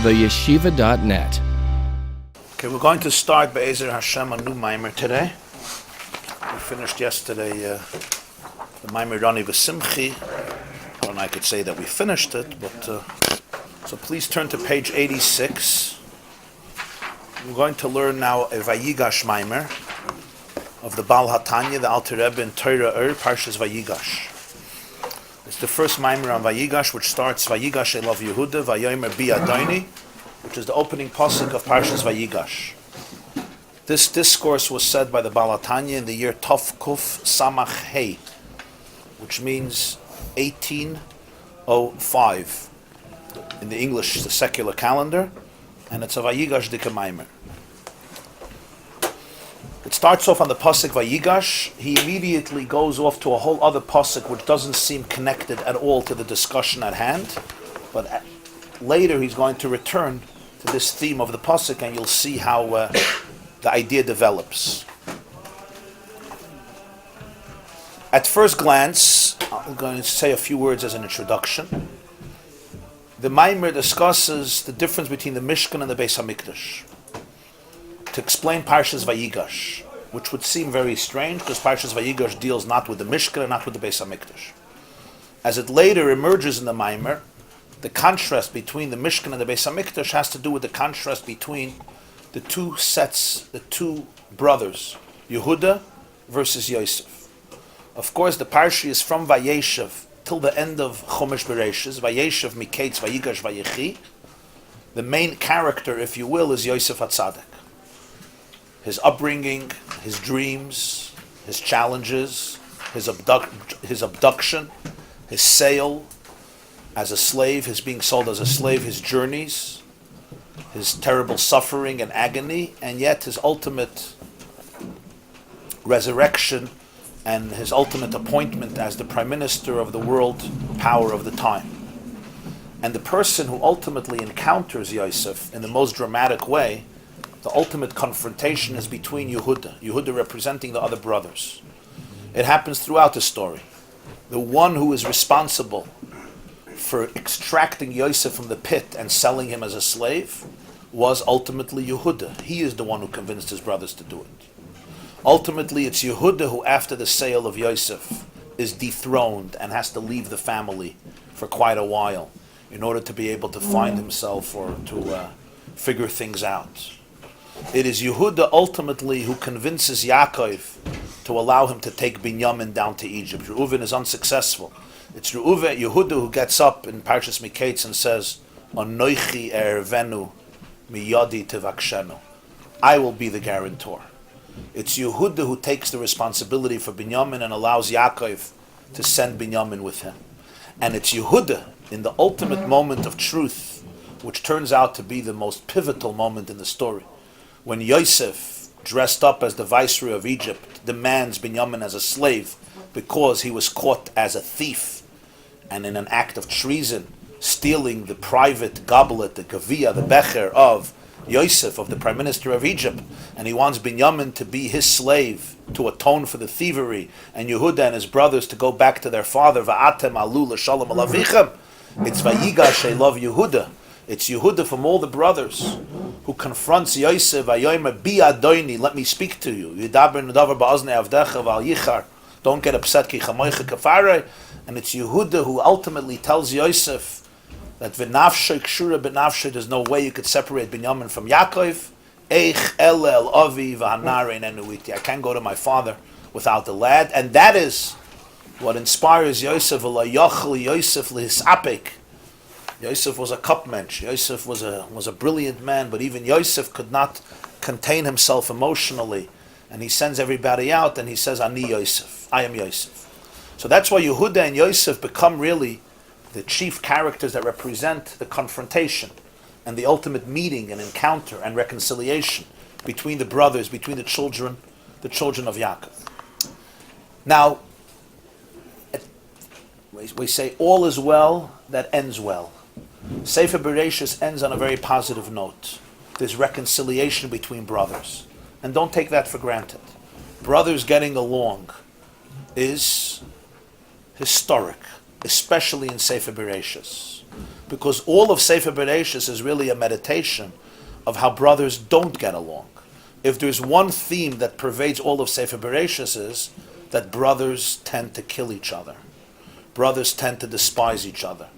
theyeshiva.net. Okay, we're going to start Be'ezer Hashem a new Maamer today. We finished yesterday the Maamer Rani V'Simchi. And I could say that we finished it, but so please turn to page 86. We're going to learn now a Vayigash Maamer of the Baal HaTanya, the Alter Rebbe in Torah Or Parshas Vayigash. It's the first Maamer on Vayigash, which starts Vayigash Eilav Yehudah Vayomer Bi Adoni, which is the opening pasuk of Parshas Vayigash. This discourse was said by the Baal HaTanya in the year Tov Kuf Samach Hei, which means 1805 in the English, the secular calendar, and it's a Vayigash Dika Maamer. It starts off on the pasuk Vayigash. He immediately goes off to a whole other pasuk which doesn't seem connected at all to the discussion at hand, but later he's going to return to this theme of the pasuk, and you'll see how the idea develops. At first glance, I'm going to say a few words as an introduction. The Maamer discusses the difference between the Mishkan and the Beis HaMikdash to explain Parshas Vayigash, which would seem very strange because Parshas Vayigash deals not with the Mishkan and not with the Beis HaMikdash. As it later emerges in the Maamer, the contrast between the Mishkan and the Beis HaMikdash has to do with the contrast between the two sets, the two brothers, Yehudah versus Yosef. Of course, the Parsha is from Vayeshev till the end of Chumash Bereshis, Vayeshev Miketz Vayigash Vayechi. The main character, if you will, is Yosef HaTzadik. His upbringing, his dreams, his challenges, his abduction, his sale as a slave, his being sold as a slave, his journeys, his terrible suffering and agony, and yet his ultimate resurrection and his ultimate appointment as the prime minister of the world power of the time. And the person who ultimately encounters Yosef in the most dramatic way, the ultimate confrontation, is between Yehudah representing the other brothers. It happens throughout the story. The one who is responsible for extracting Yosef from the pit and selling him as a slave was ultimately Yehudah. He is the one who convinced his brothers to do it. Ultimately, it's Yehudah who, after the sale of Yosef, is dethroned and has to leave the family for quite a while in order to be able to find himself or to figure things out. It is Yehudah ultimately who convinces Yaakov to allow him to take Binyamin down to Egypt. Reuven is unsuccessful. It's Yehudah who gets up in Parshas Miketz and says, Anoichi ervenu miyadi tevakshenu. I will be the guarantor. It's Yehudah who takes the responsibility for Binyamin and allows Yaakov to send Binyamin with him. And it's Yehudah in the ultimate moment of truth, which turns out to be the most pivotal moment in the story, when Yosef, dressed up as the viceroy of Egypt, demands Binyamin as a slave because he was caught as a thief and in an act of treason, stealing the private goblet, the gavia, the becher of Yosef, of the prime minister of Egypt, and he wants Binyamin to be his slave to atone for the thievery, and Yehudah and his brothers to go back to their father. Va'atem alu l'shalom alavichem. It's Vayigash Eilav Yehudah. It's Yehudah from all the brothers who confronts Yosef. Vayomer Bi Adoni, let me speak to you. Yidaber nedavar ba'aznei avdecha v'al yichar. Don't get upset ki chamoicha kafarei. And it's Yehudah who ultimately tells Yosef that v'nafshay kshura b'nafshay, there's no way you could separate Binyamin from Yaakov. Eich elel avi v'hanare nenuiti. I can't go to my father without the lad. And that is what inspires Yosef. V'la yachal Yosef lihisapek. Yosef was a cupmensch. Yosef was a brilliant man, but even Yosef could not contain himself emotionally. And he sends everybody out and he says, Ani Yosef, I am Yosef. So that's why Yehudah and Yosef become really the chief characters that represent the confrontation and the ultimate meeting and encounter and reconciliation between the brothers, between the children of Yaakov. Now, we say all is well that ends well. Sefer Bereshis ends on a very positive note. There's reconciliation between brothers. And don't take that for granted. Brothers getting along is historic, especially in Sefer Bereshis. Because all of Sefer Bereshis is really a meditation of how brothers don't get along. If there's one theme that pervades all of Sefer Bereshis is that brothers tend to kill each other. Brothers tend to despise each other.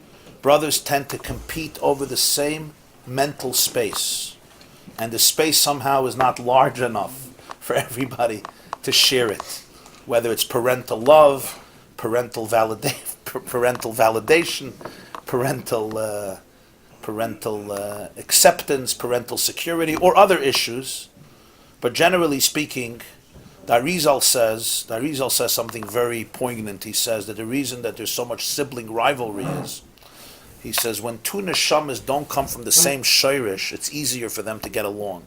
Brothers tend to compete over the same mental space. And the space somehow is not large enough for everybody to share it. Whether it's parental love, parental validation, parental acceptance, parental security, or other issues. But generally speaking, the Arizal says something very poignant. He says that the reason that there's so much sibling rivalry is, he says, when two neshamas don't come from the same shirish, it's easier for them to get along.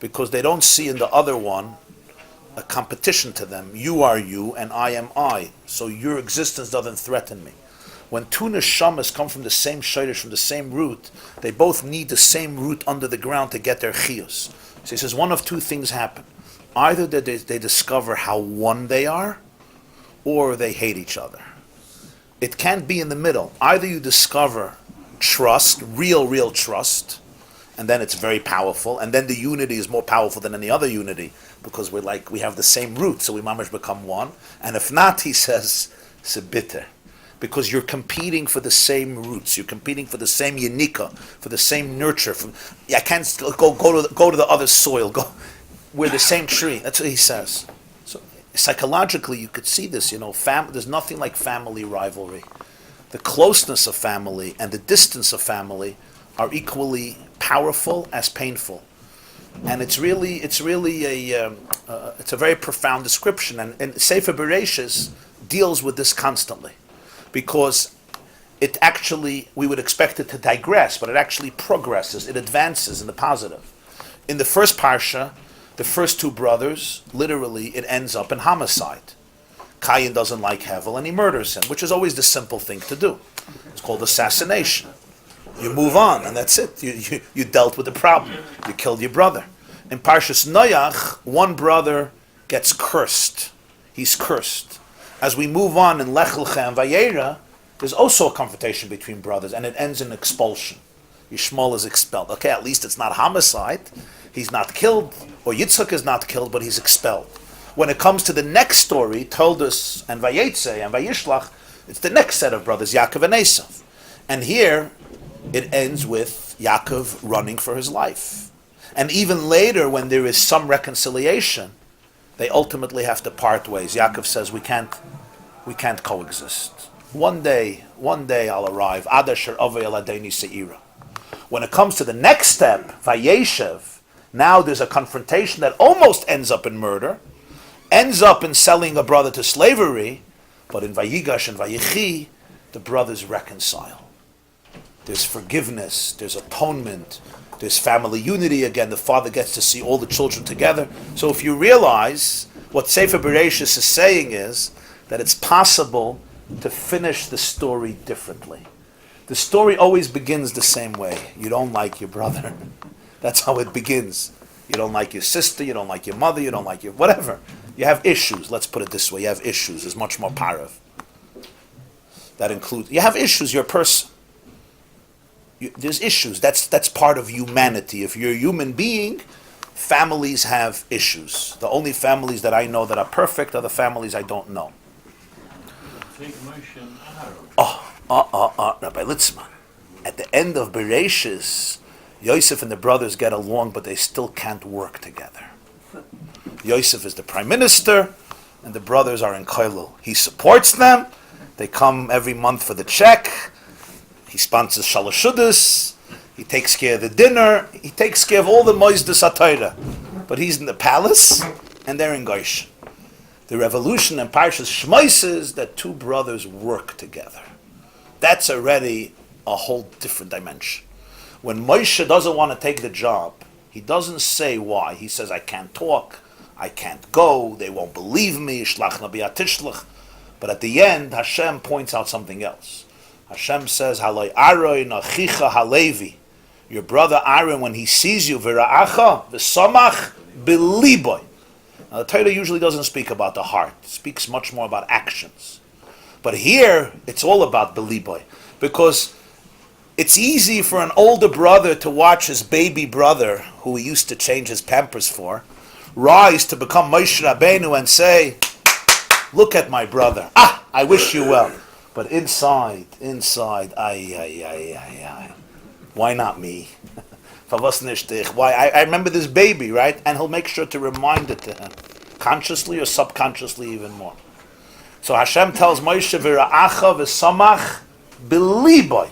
Because they don't see in the other one a competition to them. You are you and I am I. So your existence doesn't threaten me. When two neshamas come from the same shirish, from the same root, they both need the same root under the ground to get their chiyus. So he says one of two things happen. Either that they discover how one they are, or they hate each other. It can't be in the middle. Either you discover trust, real trust, and then it's very powerful, and then the unity is more powerful than any other unity, because we have the same root, so we mamash become one. And if not, he says, it's bitter. Because you're competing for the same roots, you're competing for the same yanika, for the same nurture. I can't go to the other soil. We're the same tree. That's what he says. So psychologically, you could see this. There's nothing like family rivalry. The closeness of family and the distance of family are equally powerful as painful. And it's really a very profound description. And Sefer Bereshis deals with this constantly, because it actually, we would expect it to digress, but it actually progresses. It advances in the positive. In the first parsha, the first two brothers, literally, it ends up in homicide. Cain doesn't like Hevel and he murders him, which is always the simple thing to do. It's called assassination. You move on, and that's it. You dealt with the problem. You killed your brother. In Parshas Noach, one brother gets cursed. He's cursed. As we move on in Lech Lecha and Vayera, there's also a confrontation between brothers, and it ends in expulsion. Yishmael is expelled. Okay, at least it's not homicide. He's not killed, or Yitzchak is not killed, but he's expelled. When it comes to the next story, Toldos and Vayetze and Vayishlach, it's the next set of brothers, Yaakov and Esav. And here, it ends with Yaakov running for his life. And even later, when there is some reconciliation, they ultimately have to part ways. Yaakov says, we can't coexist. One day I'll arrive. Adasher Avei Eladeini Seira. When it comes to the next step, Vayeshev, now there's a confrontation that almost ends up in murder, ends up in selling a brother to slavery, but in Vayigash and Vayichi, the brothers reconcile. There's forgiveness, there's atonement, there's family unity again. The father gets to see all the children together. So if you realize what Sefer Bereshis is saying is that it's possible to finish the story differently. The story always begins the same way. You don't like your brother. That's how it begins. You don't like your sister, you don't like your mother, you don't like your whatever. You have issues, let's put it this way. You have issues. There's much more parav. That includes, you have issues, you're a person. There's issues. That's part of humanity. If you're a human being, families have issues. The only families that I know that are perfect are the families I don't know. Rabbi Litzman. At the end of Bereshis, Yosef and the brothers get along, but they still can't work together. Yosef is the prime minister, and the brothers are in Koilul. He supports them. They come every month for the check. He sponsors Shalashudas. He takes care of the dinner. He takes care of all the Moizdas HaTorah. But he's in the palace, and they're in Goshen. The revolution in Parshas Shmos is that two brothers work together. That's already a whole different dimension. When Moshe doesn't want to take the job, he doesn't say why. He says, I can't talk, I can't go, they won't believe me, shlach na bi'atishlach. But at the end, Hashem points out something else. Hashem says, Haloi Aroi nachicha halevi. Your brother Aaron, when he sees you, v'ra'acha v'samach b'liboy. Now the Torah usually doesn't speak about the heart. It speaks much more about actions. But here, it's all about b'liboy. Because It's easy for an older brother to watch his baby brother, who he used to change his pampers for, rise to become Moshe Rabbeinu and say, look at my brother. I wish you well. But inside, ay. Why not me? Why? I remember this baby, right? And he'll make sure to remind it to him, consciously or subconsciously even more. So Hashem tells Moshe, V'ra'acha v'samach b'liboy.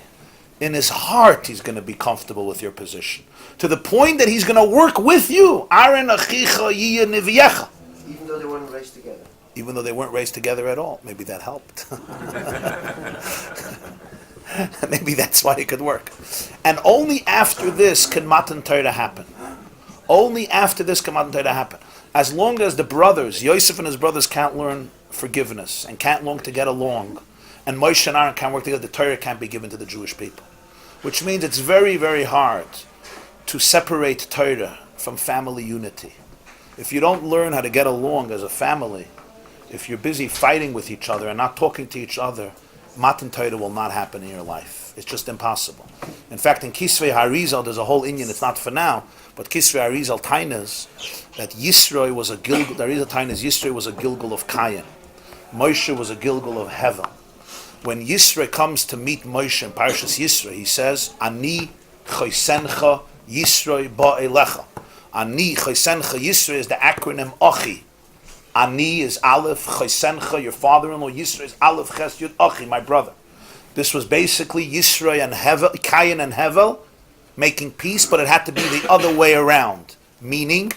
In his heart, he's going to be comfortable with your position. To the point that he's going to work with you. Aaron achicha yiyeh neviecha. Even though they weren't raised together. Even though they weren't raised together at all. Maybe that helped. Maybe that's why it could work. And only after this can Matan Torah happen. Only after this can Matan Torah happen. As long as the brothers, Yosef and his brothers, can't learn forgiveness and can't learn to get along, and Moshe and Aaron can't work together, the Torah can't be given to the Jewish people. Which means it's very, very hard to separate Torah from family unity. If you don't learn how to get along as a family, if you're busy fighting with each other and not talking to each other, Matan Torah will not happen in your life. It's just impossible. In fact, in Kisvei Harizal, there's a whole Inyan, it's not for now, but Kisvei Harizal Tainas, that Yisroi was a Gilgul, the Harizal Tainas, Yisroi was a Gilgul of Kayin. Moshe was a Gilgul of Hevel. When Yisroi comes to meet Moshe in Parshas Yisroi, he says, Ani chosencha Yisroi ba'elecha. Ani chosencha Yisroi is the acronym Achi. Ani is Aleph, chosencha, your father-in-law. Yisroi is Aleph, Ches, Yud, Achi, my brother. This was basically Yisroi and Hevel, Kayin and Hevel, making peace, but it had to be the other way around. Meaning,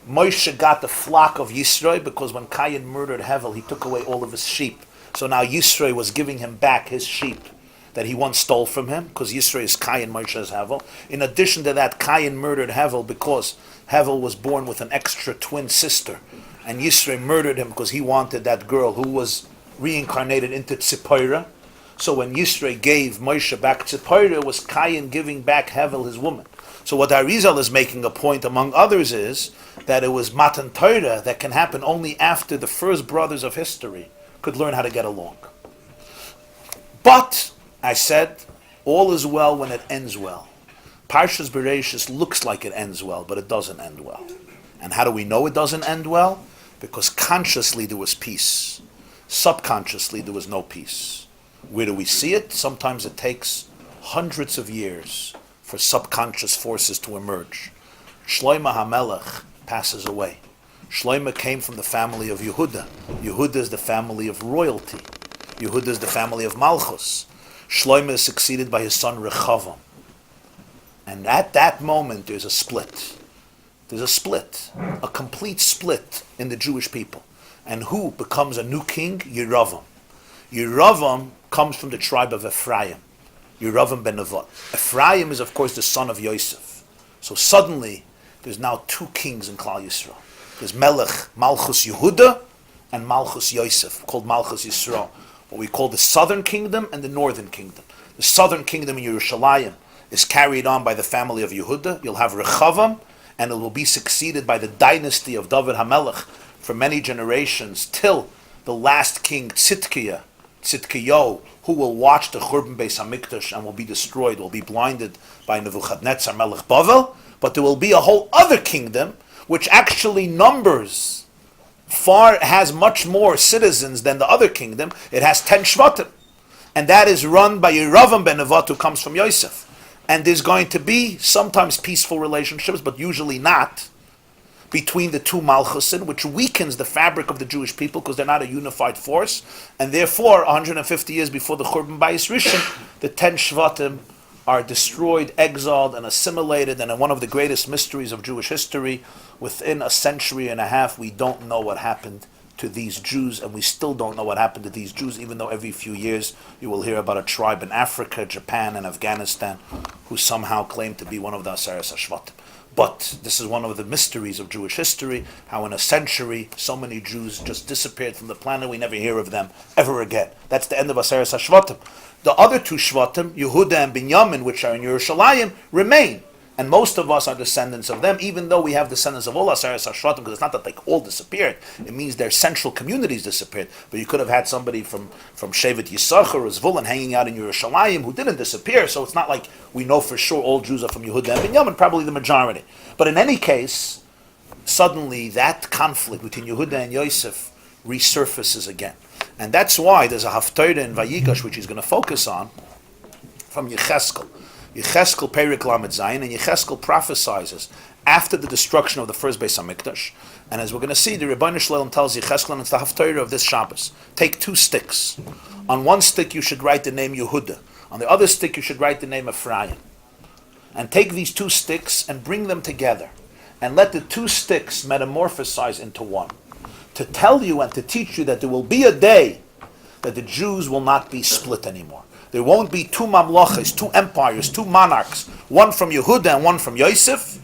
Moshe got the flock of Yisroi because when Kayin murdered Hevel, he took away all of his sheep. So now Yisroi was giving him back his sheep that he once stole from him, because Yisroi is Kayin, Moshe is Hevel. In addition to that, Kayin murdered Hevel because Hevel was born with an extra twin sister. And Yisroi murdered him because he wanted that girl who was reincarnated into Tzipora. So when Yisroi gave Moshe back Tzipora, it was Kayin giving back Hevel, his woman. So what Arizal is making a point, among others, is that it was Matan Torah that can happen only after the first brothers of history could learn how to get along. But, I said, all is well when it ends well. Parshas Bereshis looks like it ends well, but it doesn't end well. And how do we know it doesn't end well? Because consciously there was peace. Subconsciously there was no peace. Where do we see it? Sometimes it takes hundreds of years for subconscious forces to emerge. Shlomo HaMelech passes away. Shlomo came from the family of Yehudah. Yehudah is the family of royalty. Yehudah is the family of Malchus. Shlomo is succeeded by his son Rechavam. And at that moment there's a split. There's a split, a complete split in the Jewish people. And who becomes a new king? Yeravam. Yeravam comes from the tribe of Ephraim. Yeravam ben Nevat. Ephraim is of course the son of Yosef. So suddenly there's now two kings in Klal Yisrael. There's Melech, Malchus Yehudah, and Malchus Yosef, called Malchus Yisrael. What we call the southern kingdom and the northern kingdom. The southern kingdom in Yerushalayim is carried on by the family of Yehudah. You'll have Rechavam, and it will be succeeded by the dynasty of David HaMelech for many generations, till the last king Tzidkiyahu, who will watch the Churban Beis HaMikdash and will be destroyed, will be blinded by Nebuchadnezzar Melech Bavel. But there will be a whole other kingdom which actually has much more citizens than the other kingdom. It has 10 Shvatim. And that is run by Yeravam ben Nevat, who comes from Yosef. And there's going to be sometimes peaceful relationships, but usually not, between the two Malchusin, which weakens the fabric of the Jewish people because they're not a unified force. And therefore, 150 years before the Churban Bayis Rishon, the 10 Shvatim are destroyed, exiled, and assimilated. And in one of the greatest mysteries of Jewish history, within a century and a half, we don't know what happened to these Jews, and we still don't know what happened to these Jews, even though every few years you will hear about a tribe in Africa, Japan, and Afghanistan who somehow claim to be one of the Aseres HaShvatim. But this is one of the mysteries of Jewish history, how in a century so many Jews just disappeared from the planet, we never hear of them ever again. That's the end of Aseres HaShvatim. The other two Shvatim, Yehudah and Binyamin, which are in Yerushalayim, remain. And most of us are descendants of them, even though we have descendants of all Aseres Hashvatim, because it's not that they all disappeared. It means their central communities disappeared. But you could have had somebody from Shevet Yisachar or Zvulun hanging out in Yerushalayim who didn't disappear. So it's not like we know for sure all Jews are from Yehudah and Binyamin, probably the majority. But in any case, suddenly that conflict between Yehudah and Yosef resurfaces again. And that's why there's a Haftarah in Vayigash, which he's going to focus on, from Yecheskel. Yecheskel Perik Lamed Zayin, and Yecheskel prophesizes after the destruction of the first Beis HaMikdash. And as we're going to see, the Rebbeinu Shalom tells Yecheskel, and it's the Haftarah of this Shabbos, take 2 sticks. On one stick you should write the name Yehudah. On the other stick you should write the name Ephraim. And take these 2 sticks and bring them together. And let the 2 sticks metamorphosize into one. To tell you and to teach you that there will be a day that the Jews will not be split anymore. There won't be 2 mamloches, 2 empires, 2 monarchs, one from Yehudah and one from Yosef,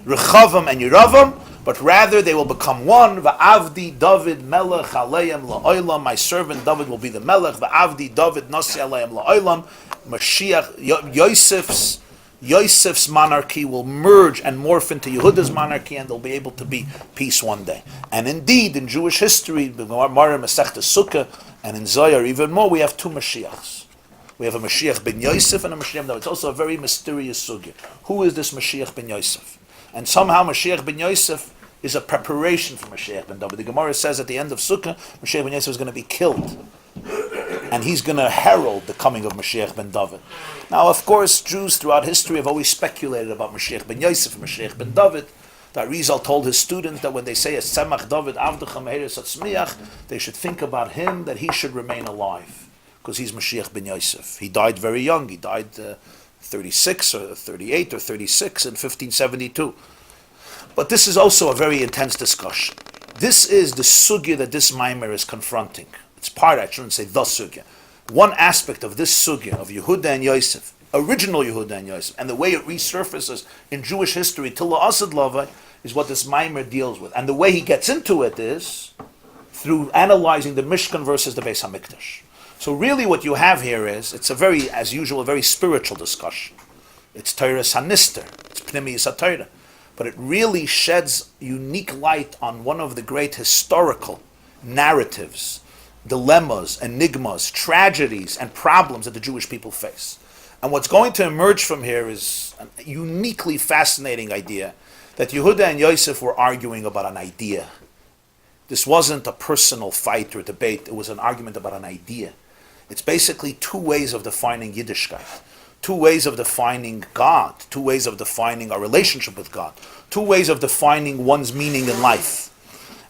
Rechavam and Yeravam, but rather they will become one. Va'avdi David Melech Aleim La'olam. My servant David will be the Melech. Va'avdi David Nasi Aleim La'olam. Mashiach Yosef's monarchy will merge and morph into Yehudah's monarchy, and they'll be able to be peace one day. And indeed, in Jewish history, the Maamer Masechta Sukkah, and in Zohar even more, we have 2 Mashiachs. We have a Mashiach ben Yosef and a Mashiach ben David. It's also a very mysterious sugya. Who is this Mashiach ben Yosef? And somehow Mashiach ben Yosef is a preparation for Mashiach ben David. The Gemara says at the end of Sukkah, Mashiach ben Yosef is going to be killed. And he's going to herald the coming of Mashiach ben David. Now, of course, Jews throughout history have always speculated about Mashiach ben Yosef and Mashiach ben David. That Rizal told his students that when they say, Semach David Avdecha Meheres Atzmiach, they should think about him, that he should remain alive. Because he's Mashiach ben Yosef. He died very young. He died 36 or 38 or 36 in 1572. But this is also a very intense discussion. This is the sugya that this Maamer is confronting. It's part, I shouldn't say the sugya. One aspect of this sugya of Yehudah and Yosef, original Yehudah and Yosef, and the way it resurfaces in Jewish history till the Asad Lavai, is what this Maamer deals with. And the way he gets into it is through analyzing the Mishkan versus the Beis HaMikdash. So really what you have here is, it's a very, as usual, a very spiritual discussion. It's Torah Sanister, it's Pnimiyus HaTorah. But it really sheds unique light on one of the great historical narratives, dilemmas, enigmas, tragedies, and problems that the Jewish people face. And what's going to emerge from here is a uniquely fascinating idea that Yehudah and Yosef were arguing about an idea. This wasn't a personal fight or debate, it was an argument about an idea. It's basically 2 ways of defining Yiddishkeit, 2 ways of defining God, 2 ways of defining our relationship with God, 2 ways of defining one's meaning in life.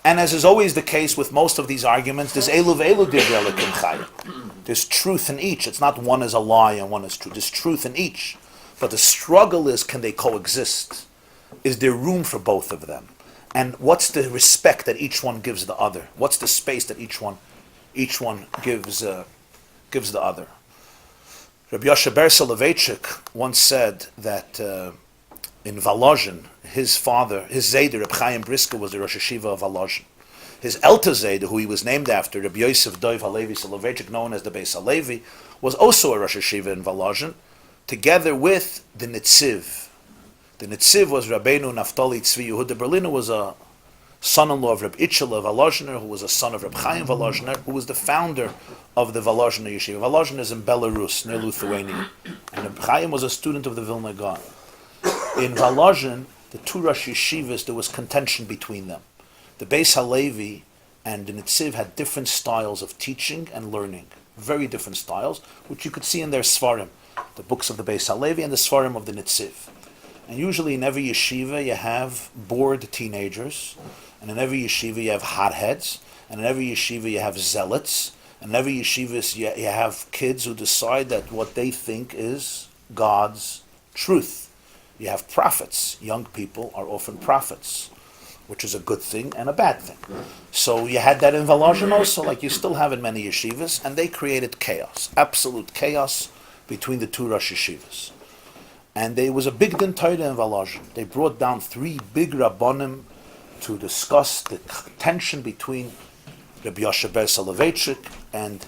And as is always the case with most of these arguments, there's Eilav Divrei Chaya. There's truth in each. It's not one is a lie and one is true. There's truth in each. But the struggle is, can they coexist? Is there room for both of them? And what's the respect that each one gives the other? What's the space that each one gives the other? Rabbi Yoshe Ber Soloveitchik once said that in Volozhin, his father, his Zayder, Ohr Chaim Brisker, was the Rosh Hashiva of Volozhin. His Elta Zayder, who he was named after, Rabbi Yosef Dov Halevi Soloveitchik, known as the Beis Halevi, was also a Rosh Hashiva in Volozhin, together with the Nitziv. The Nitziv was Rabbeinu Naftali Tzvi Yehudah Berliner, was a son-in-law of Reb Itchel of Volozhiner, who was a son of Reb Chaim Volozhiner, who was the founder of the Volozhiner Yeshiva. Volozhiner is in Belarus, near Lithuania. And Reb Chaim was a student of the Vilna Gaon. In Volozhin, the 2 Rosh Yeshivas, there was contention between them. The Beis Halevi and the Nitziv had different styles of teaching and learning. Very different styles, which you could see in their Sfarim. The books of the Beis Halevi and the Sfarim of the Nitziv. And usually in every yeshiva you have bored teenagers, and in every yeshiva you have hotheads, and in every yeshiva you have zealots, and in every yeshiva you have kids who decide that what they think is God's truth. You have prophets. Young people are often prophets, which is a good thing and a bad thing. So you had that in Volozhin also, like you still have in many yeshivas, and they created chaos, absolute chaos between the 2 Rosh Yeshivas. And there was a big din Torah in Volozhin. They brought down 3 big Rabbanim to discuss the tension between Rabbi Yoshe Ber Soloveitchik and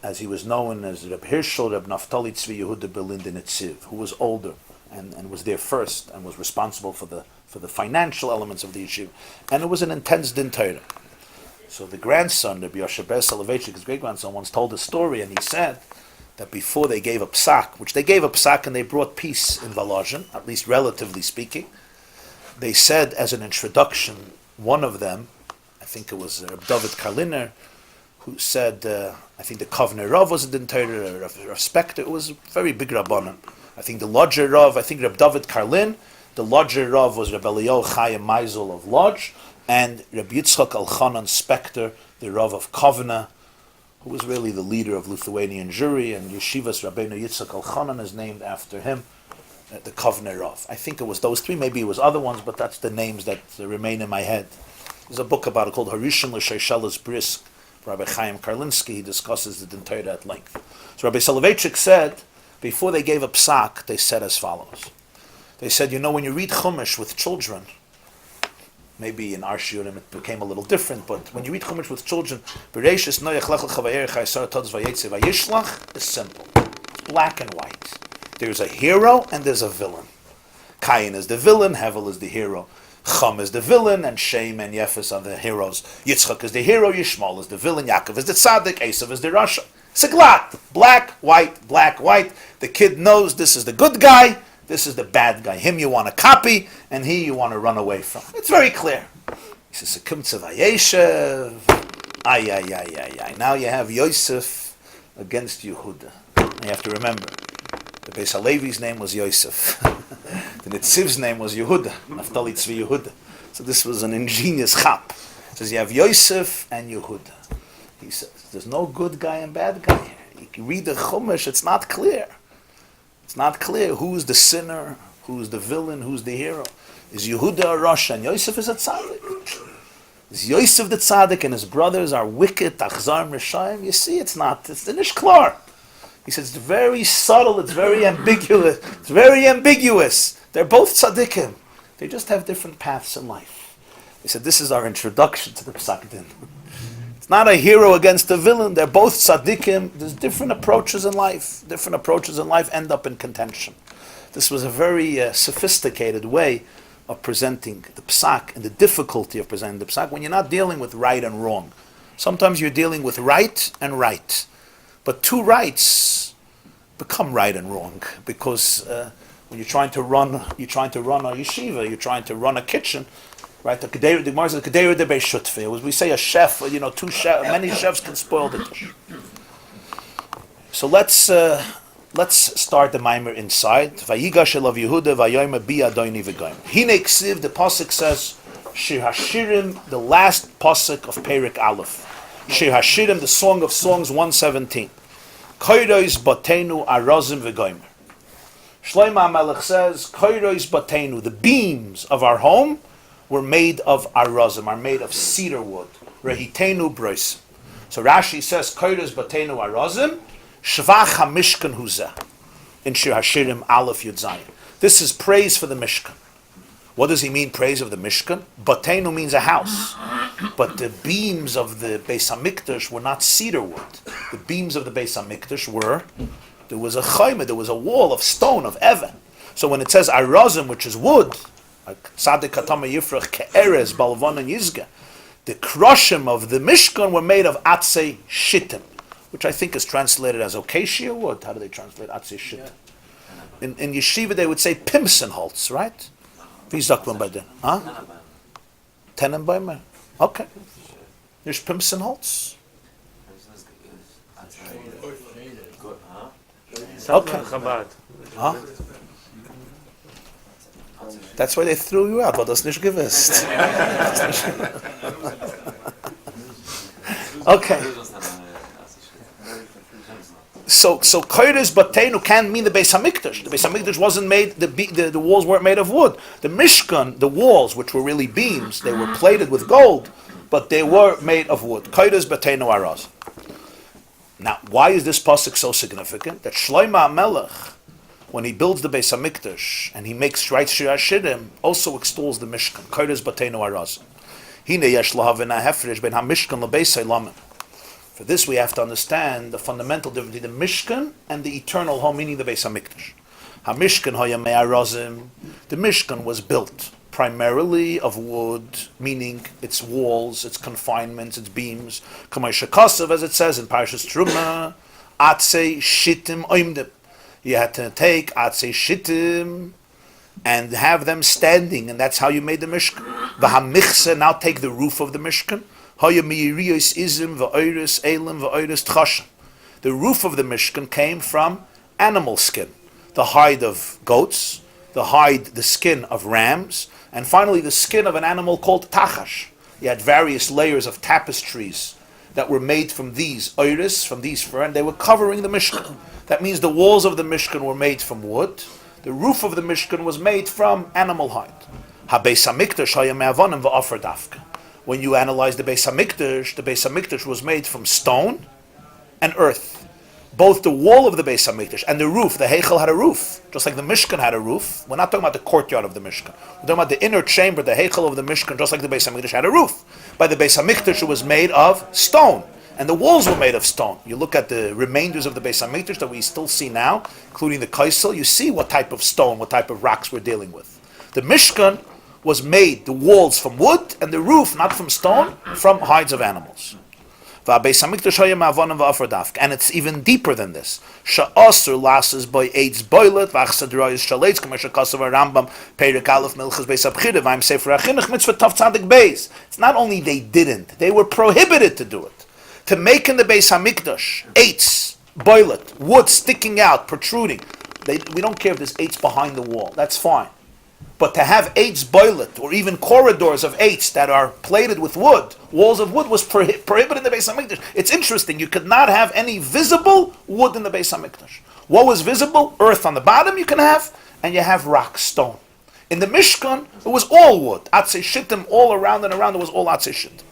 as he was known as Reb Hirschel, Reb Naftali Tzvi Yehudah Berlin the Nitziv, who was older and was there first and was responsible for the financial elements of the yeshiva. And it was an intense din Torah. So the grandson, Rabbi Yoshe Soloveitchik, his great-grandson, once told a story, and he said that before they gave a psak, which they gave a psak and they brought peace in Volozhin, at least relatively speaking, they said as an introduction, one of them, I think it was David Karliner, who said, I think the Kovner Rav was a din Torah, Rav Spector, it was a very big Rabbanim. I think the Lodger Rav, I think Reb David Karlin, the Lodger Rav was Reb Ohr Chaim Meisel of Lodge, and Reb Yitzchak Elchanan Spector, the Rav of Kovna, who was really the leader of Lithuanian Jewry, and Yeshivas Rabbeinu Yitzchak Elchanan is named after him, the Kovner Rav. I think it was those three, maybe it was other ones, but that's the names that remain in my head. There's a book about it called Harishon L'Sheishelas Brisk, Rabbi Chaim Karlinsky. He discusses the din Torah at length. So Rabbi Soloveitchik said, before they gave a psak, they said as follows. They said, when you read Chumash with children, maybe in our shiurim it became a little different, but when you read Chumash with children, is simple. It's black and white. There's a hero and there's a villain. Cain is the villain, Hevel is the hero. Chum is the villain, and Shem and Yefes are the heroes. Yitzchak is the hero, Yishmael is the villain, Yaakov is the tzaddik, Esav is the rasha. Siglat, black, white. The kid knows this is the good guy, this is the bad guy. Him you want to copy, and he you want to run away from. It's very clear. He says, Sekumtza Vayeshev. Ay. Now you have Yosef against Yehudah. You have to remember, the Beis Halevi's name was Yosef. The Nitziv's name was Yehudah, Naftali Tzvi Yehudah. So this was an ingenious chap. He says you have Yosef and Yehudah. He says there's no good guy and bad guy here. You read the Chumash, it's not clear. It's not clear who's the sinner, who's the villain, who's the hero. Is Yehudah a Rosh and Yosef is a tzaddik? Is Yosef the tzaddik and his brothers are wicked, Achzar Rishayim? You see, it's not. It's the Nishklar. He says it's very subtle, it's very ambiguous. They're both tzaddikim. They just have different paths in life. He said this is our introduction to the Psak Din. It's not a hero against a villain. They're both tzaddikim. There's different approaches in life. Different approaches in life end up in contention. This was a very sophisticated way of presenting the Psak and the difficulty of presenting the Psak when you're not dealing with right and wrong. Sometimes you're dealing with right and right. But two rights become right and wrong because when you're trying to run a yeshiva, you're trying to run a kitchen, right? The Gemara says the Kedera de Beishutfe. As we say, a chef, many chefs can spoil the dish. So let's start the Maamer inside. Vayigash Eilav Yehudah vayomer bi Adoni v'goyim. Hine ksiv, the pasuk says, Shir Hashirim, the last pasuk of Perek Aleph. Shir Hashirim, the Song of Songs 117. Koiros batenu arazim v'goyim. Shlomo HaMelech says, Koiros batenu, the beams of our home were made of arazim, are made of cedar wood. Rehitenu brois. So Rashi says, Koiros batenu arazim, Shvach HaMishkan huzeh. In Shir Hashirim Aleph Yud Zayin. This is praise for the Mishkan. What does he mean, praise of the Mishkan? Batenu means a house. But the beams of the Beis HaMikdash were not cedar wood. The beams of the Beis HaMikdash were, there was a chayma, there was a wall of stone, of even. So when it says arazim, which is wood, Tzadik Katama Yifrach Ke'erez, Balvan and Yizga, the krushim of the Mishkan were made of atzei shittim, which I think is translated as acacia wood. How do they translate atzei shittim? In yeshiva they would say Pimsenholz, right? Wie sagt man bei denen? Huh? Tenenbäume? Okay. There's Pimsenholz. Okay. Huh? That's why they threw you out. What das nicht gewusst? Okay. So Koiros Batenu can't mean the Beis HaMikdash. The Beis HaMikdash wasn't made, the walls weren't made of wood. The Mishkan, the walls, which were really beams, they were plated with gold, but they were made of wood. Koiros Batenu Araz. Now, why is this pasuk so significant? That Shlomo HaMelech, when he builds the Beis HaMikdash, and he writes Shir HaShirim, also extols the Mishkan. Koiros Batenu Araz. Hine yesh lahavina hefresh ben HaMishkan lebeisei lamen. For this we have to understand the fundamental difference between the Mishkan and the eternal home, meaning the Beis HaMikdash. HaMishkan haya me'arazim. The Mishkan was built primarily of wood, meaning its walls, its confinements, its beams. Kamay shekasav, as it says in Parshas Truma, atzei shittim oimdim. You had to take atzei shittim and have them standing, and that's how you made the Mishkan. V'hamichse, now take the roof of the Mishkan. Haya me'iriyos izim v'oiris elim v'oiris tchashem. The roof of the Mishkan came from animal skin, the hide of goats, the skin of rams, and finally the skin of an animal called tachash. You had various layers of tapestries that were made from these oiris, from these fur, and they were covering the Mishkan. That means the walls of the Mishkan were made from wood. The roof of the Mishkan was made from animal hide. Ha-Beis HaMikdash haya me'avonim v'ofer dafka. When you analyze the Beis HaMikdash was made from stone and earth. Both the wall of the Beis HaMikdash and the roof, the Heichel had a roof, just like the Mishkan had a roof. We're not talking about the courtyard of the Mishkan. We're talking about the inner chamber, the Heichel of the Mishkan, just like the Beis HaMikdash had a roof. By the Beis HaMikdash, it was made of stone, and the walls were made of stone. You look at the remainders of the Beis HaMikdash that we still see now, including the Kaisel, you see what type of stone, what type of rocks we're dealing with. The Mishkan was made, the walls from wood, and the roof, not from stone, from hides of animals. And it's even deeper than this. Sha'asur lasses by eitz boilet v'achsadroyes shaleitz k'meshakasav Rambam Perek Aleph Milchas Beis Abchida v'im Sefer Achinuch Mitzvah Tav Tzadik Beis. It's not only they didn't; they were prohibited to do it. To make in the Beis Hamikdash eitz boilet, wood sticking out, protruding. We don't care if there's eitz behind the wall. That's fine. But to have eitz boilet, or even corridors of eitz that are plated with wood, walls of wood, was prohibited in the Beis HaMikdash. It's interesting, you could not have any visible wood in the Beis HaMikdash. What was visible? Earth on the bottom you can have, and you have rock, stone. In the Mishkan, it was all wood. Atzei shittim, all around and around, it was all atzei shittim.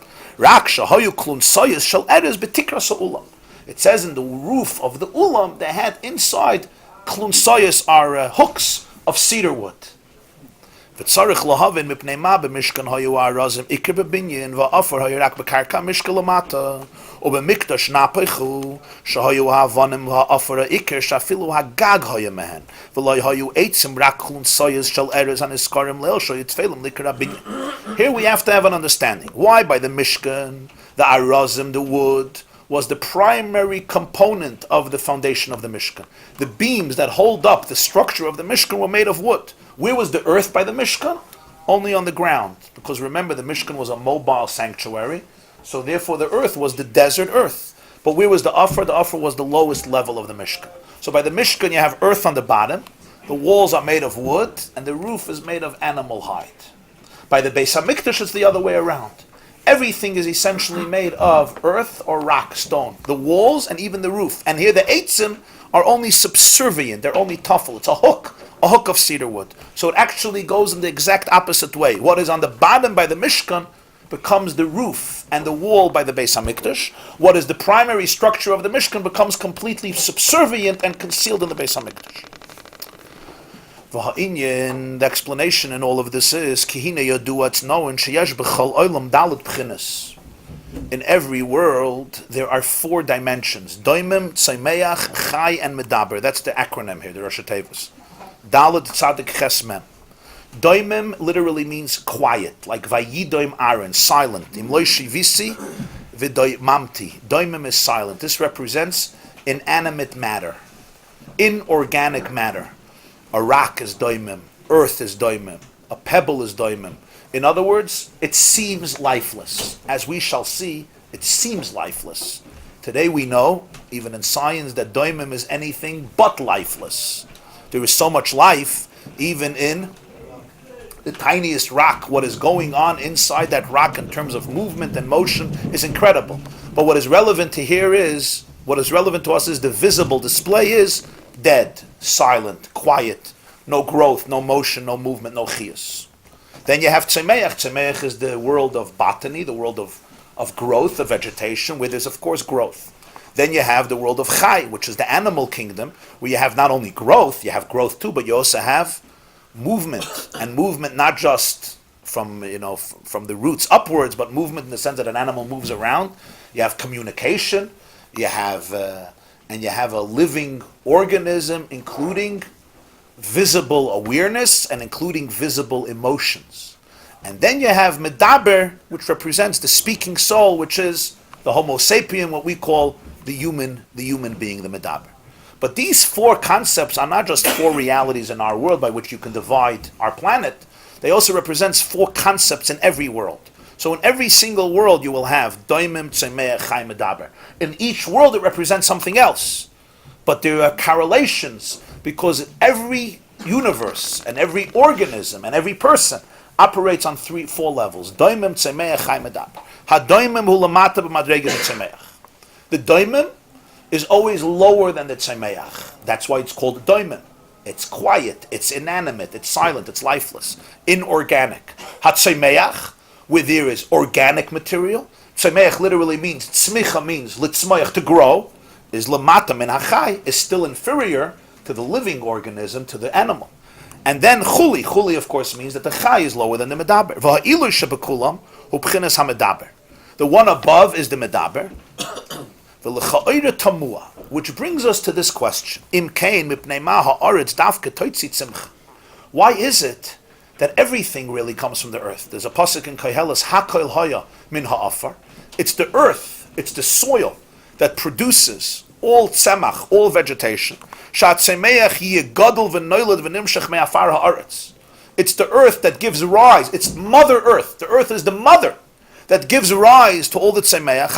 It says in the roof of the ulam, they had inside klunsayas are hooks of cedar wood. וצריך להבין מפני מה במשכן היו הארזים עיקר בבניין והאפר היו רק בקרקע משכן למטה ובמקדש נהפכו שהיו האבנים והאפר העיקר שאפילו הגג היה מהן ולא היו עצים רק כלונסויז של ארז הנזכרים ליל שהיו תפלים לעיקר הבניין. Here we have to have an understanding. Why by the Mishkan, the arazim, the wood, was the primary component of the foundation of the Mishkan. The beams that hold up the structure of the Mishkan were made of wood. Where was the earth by the Mishkan? Only on the ground. Because remember, the Mishkan was a mobile sanctuary, so therefore the earth was the desert earth. But where was the Offer? The Offer was the lowest level of the Mishkan. So by the Mishkan you have earth on the bottom, the walls are made of wood, and the roof is made of animal hide. By the Beis HaMikdash it's the other way around. Everything is essentially made of earth or rock, stone. The walls and even the roof. And here the eitzim are only subservient, they're only tuffle. It's a hook of cedar wood. So it actually goes in the exact opposite way. What is on the bottom by the Mishkan becomes the roof and the wall by the Beis HaMikdash. What is the primary structure of the Mishkan becomes completely subservient and concealed in the Beis HaMikdash. The explanation in all of this is it's known in every world there are 4 dimensions. Doimim, Tzaimeach, Chai, and Medaber. That's the acronym here, the Rosh Teves. Dalet Tzadik Ches Mem. Doimim literally means quiet, like Vayidoim Aaron, silent. Im Lo Shivisi V'Doy Mamti. Doimim is silent. This represents inanimate matter, inorganic matter. A rock is doimim, earth is doimim, a pebble is doimim. In other words, it seems lifeless. As we shall see, it seems lifeless. Today we know, even in science, that doimim is anything but lifeless. There is so much life, even in the tiniest rock. What is going on inside that rock in terms of movement and motion is incredible. But what is relevant to us is the visible display is dead, silent, quiet, no growth, no motion, no movement, no chiyus. Then you have Tzemeach. Tzemeach is the world of botany, the world of growth, of vegetation, where there's of course growth. Then you have the world of Chai, which is the animal kingdom, where you have not only growth, you have growth too, but you also have movement. And movement not just from the roots upwards, but movement in the sense that an animal moves around. You have communication, you have a living organism, including visible awareness and including visible emotions. And then you have medaber, which represents the speaking soul, which is the Homo sapien, what we call the human being, the medaber. But these four concepts are not just four realities in our world by which you can divide our planet. They also represent four concepts in every world. So in every single world you will have doimim, tzemeach, chai, medaber. In each world it represents something else. But there are correlations because every universe and every organism and every person operates on four levels. Doimim, tzemeach, chai, medaber. Ha-doimim hu lamata b'madrega tzemeach. The doimim is always lower than the tzemeach. That's why it's called doimim. It's quiet, it's inanimate, it's silent, it's lifeless, inorganic. Ha-tzemeach, where there is organic material. Tzemeach literally means, tzmicha means, litzmayach, to grow, is lamata min hachai, is still inferior to the living organism, to the animal. And then chuli of course means that the chai is lower than the medaber. V'ha'ilu shebekulam hu b'chinas ha-medaber. The one above is the medaber. V'lecha'ira tamua, which brings us to this question. Im kein mipnei ma ha'aretz davke toitzi tzimcha. Why is it that everything really comes from the earth? There's a pasuk in Koheles, hakoil haya min ha'afar. It's the earth, it's the soil that produces all tzemach, all vegetation. Sha'atzemeach yigadol v'noilad v'nimshach me'afar ha'aretz. It's the earth that gives rise. It's Mother Earth. The earth is the mother that gives rise to all the tzemeach.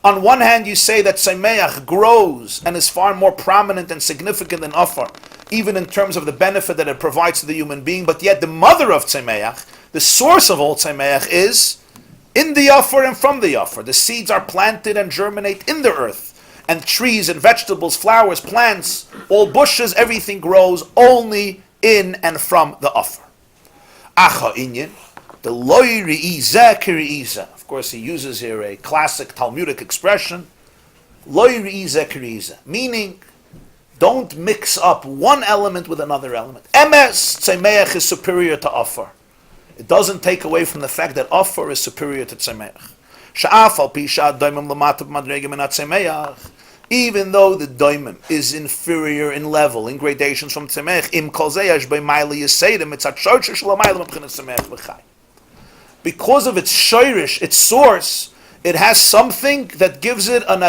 On one hand, you say that tzemeach grows and is far more prominent and significant than afar, even in terms of the benefit that it provides to the human being. But yet, the mother of tzemeach, the source of all tzemeach, is in the afar and from the afar. The seeds are planted and germinate in the earth. And trees and vegetables, flowers, plants, all bushes, everything grows only in and from the afar. Acha inyan, the loy re'iza kiri'iza. Of course, he uses here a classic Talmudic expression, loy re'iza kiri'iza, meaning don't mix up one element with another element. Emes tzemeach is superior to afar. It doesn't take away from the fact that afar is superior to tzemeach. Sha'af al pi sha'ad-doimim lamata b'madrega min ha-tzemeach. Even though the doimim is inferior in level, in gradations from tzemeach, im kol zeyash b'mayli yiseidim, it's ha-shorsh sh'lamayla m'b'chinas tzemeach v'chai. Because of its shirish, its source, it has something that gives it an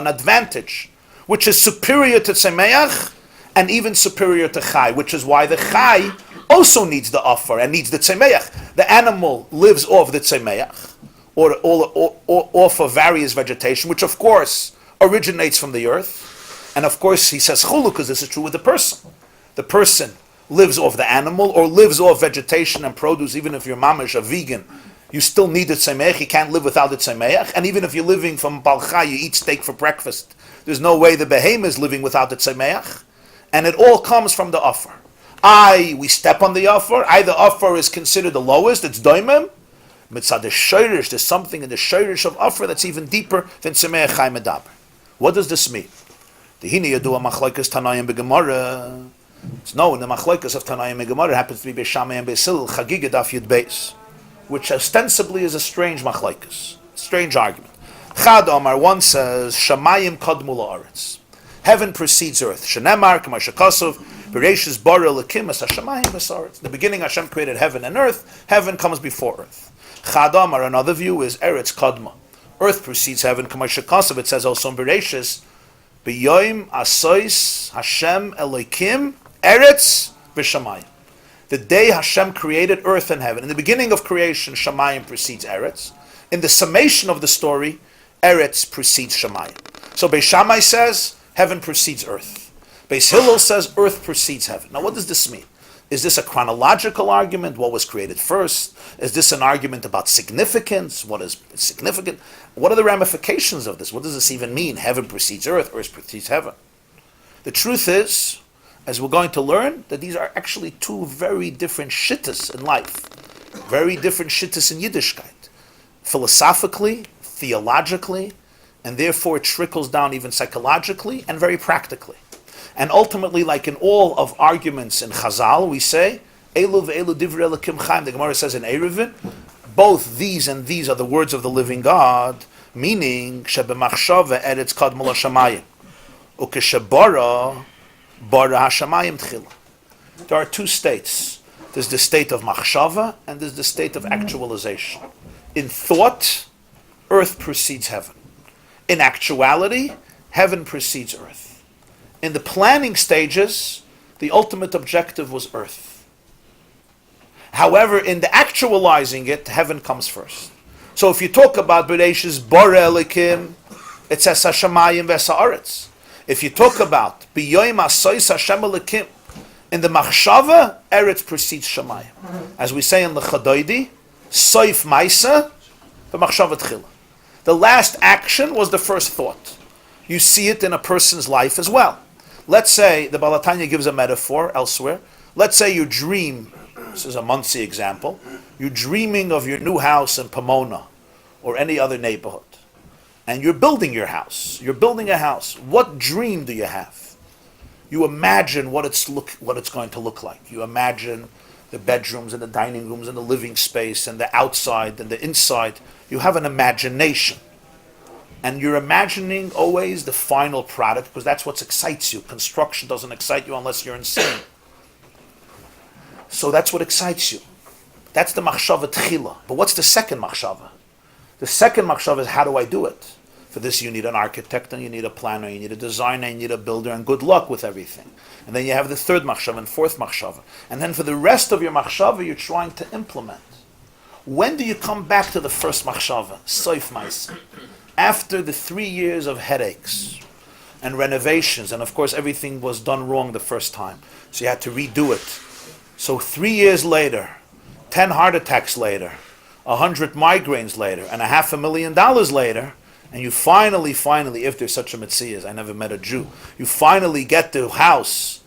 advantage, which is superior to tzemeach and even superior to chai, which is why the chai also needs the afar and needs the tzemeach. The animal lives off the tzemeach, or off of various vegetation, which of course originates from the earth. And of course he says chulu, because this is true with the person. The person lives off the animal or lives off vegetation and produce. Even if you're mamish, a vegan, you still need the tzemeach. You can't live without the tzemeach. And even if you're living from balcha, you eat steak for breakfast, there's no way the behemoth is living without the tzemeach. And it all comes from the afar. We step on the afar. The afar is considered the lowest, it's doimim. Mitzad the shirish, there's something in the shirish of afar that's even deeper than tzemeach chai medaber. What does this mean? The hini yadua machlokes Tanayim beGemara. It's known the machlokes of Tanayim beGemara happens to be Beishamai and Beisil Chagiga Daf Yud Beis, which ostensibly is a strange machlokes, strange argument. Chad Omar, one says Shamayim kadmu la'aretz. Heaven precedes earth. Shenemar k'mar shekasov Bereshis bara lekim es hashamayim v'saretz. In the beginning, Hashem created heaven and earth. Heaven comes before earth. Chad Amar, another view is Eretz Kadma. Earth precedes heaven. K'mar shekasov, it says also in Bereshis, B'yoim asois Hashem Elokim Eretz v'shamayim. The day Hashem created earth and heaven. In the beginning of creation, Shamayim precedes Eretz. In the summation of the story, Eretz precedes Shamayim. So Beis Shammai says, heaven precedes earth. Beis Hillel says earth precedes heaven. Now what does this mean? Is this a chronological argument? What was created first? Is this an argument about significance? What is significant? What are the ramifications of this? What does this even mean? Heaven precedes earth precedes heaven. The truth is, as we're going to learn, that these are actually two very different shittas in life. Very different shittas in Yiddishkeit. Philosophically, theologically, and therefore it trickles down even psychologically and very practically. And ultimately, like in all of arguments in Chazal, we say, Eilav ve'elu divrei Elokim Chaim. The Gemara says in Eruvin, both these and these are the words of the living God, meaning, Shebemachshava eretz kadmul hashamayim. Ukeshabara bara hashamayim tchila. There are two states. There's the state of machshava and there's the state of actualization. In thought, earth precedes heaven. In actuality, heaven precedes earth. In the planning stages, the ultimate objective was earth. However, in the actualizing it, heaven comes first. So if you talk about Bereshis Bara Elikim, it says Hashemayim v'Haaretz. If you talk about B'yoyim Asois Hashem Elikim, in the Machshava, Eretz precedes Shemayim. As we say in the Chadoidi, Soif Maisa, the Machshava Tchila. The last action was the first thought. You see it in a person's life as well. Let's say, the Baal HaTanya gives a metaphor elsewhere. Let's say you dream, this is a Monsey example, you're dreaming of your new house in Pomona or any other neighborhood. And you're building your house. You're building a house. What dream do you have? You imagine what it's going to look like. You imagine the bedrooms and the dining rooms and the living space and the outside and the inside. You have an imagination. And you're imagining always the final product because that's what excites you. Construction doesn't excite you unless you're insane. So that's what excites you. That's the machshava tchila. But what's the second machshava? The second machshava is how do I do it? For this you need an architect and you need a planner, you need a designer, you need a builder, and good luck with everything. And then you have the third machshava and fourth machshava. And then for the rest of your machshava you're trying to implement. When do you come back to the first machshava? Soif Maisa. After the 3 years of headaches and renovations, and of course everything was done wrong the first time, so you had to redo it. So 3 years later, 10 heart attacks later, 100 migraines later, and $500,000 later, and you finally, if there's such a Metzias, I never met a Jew, you finally get the house,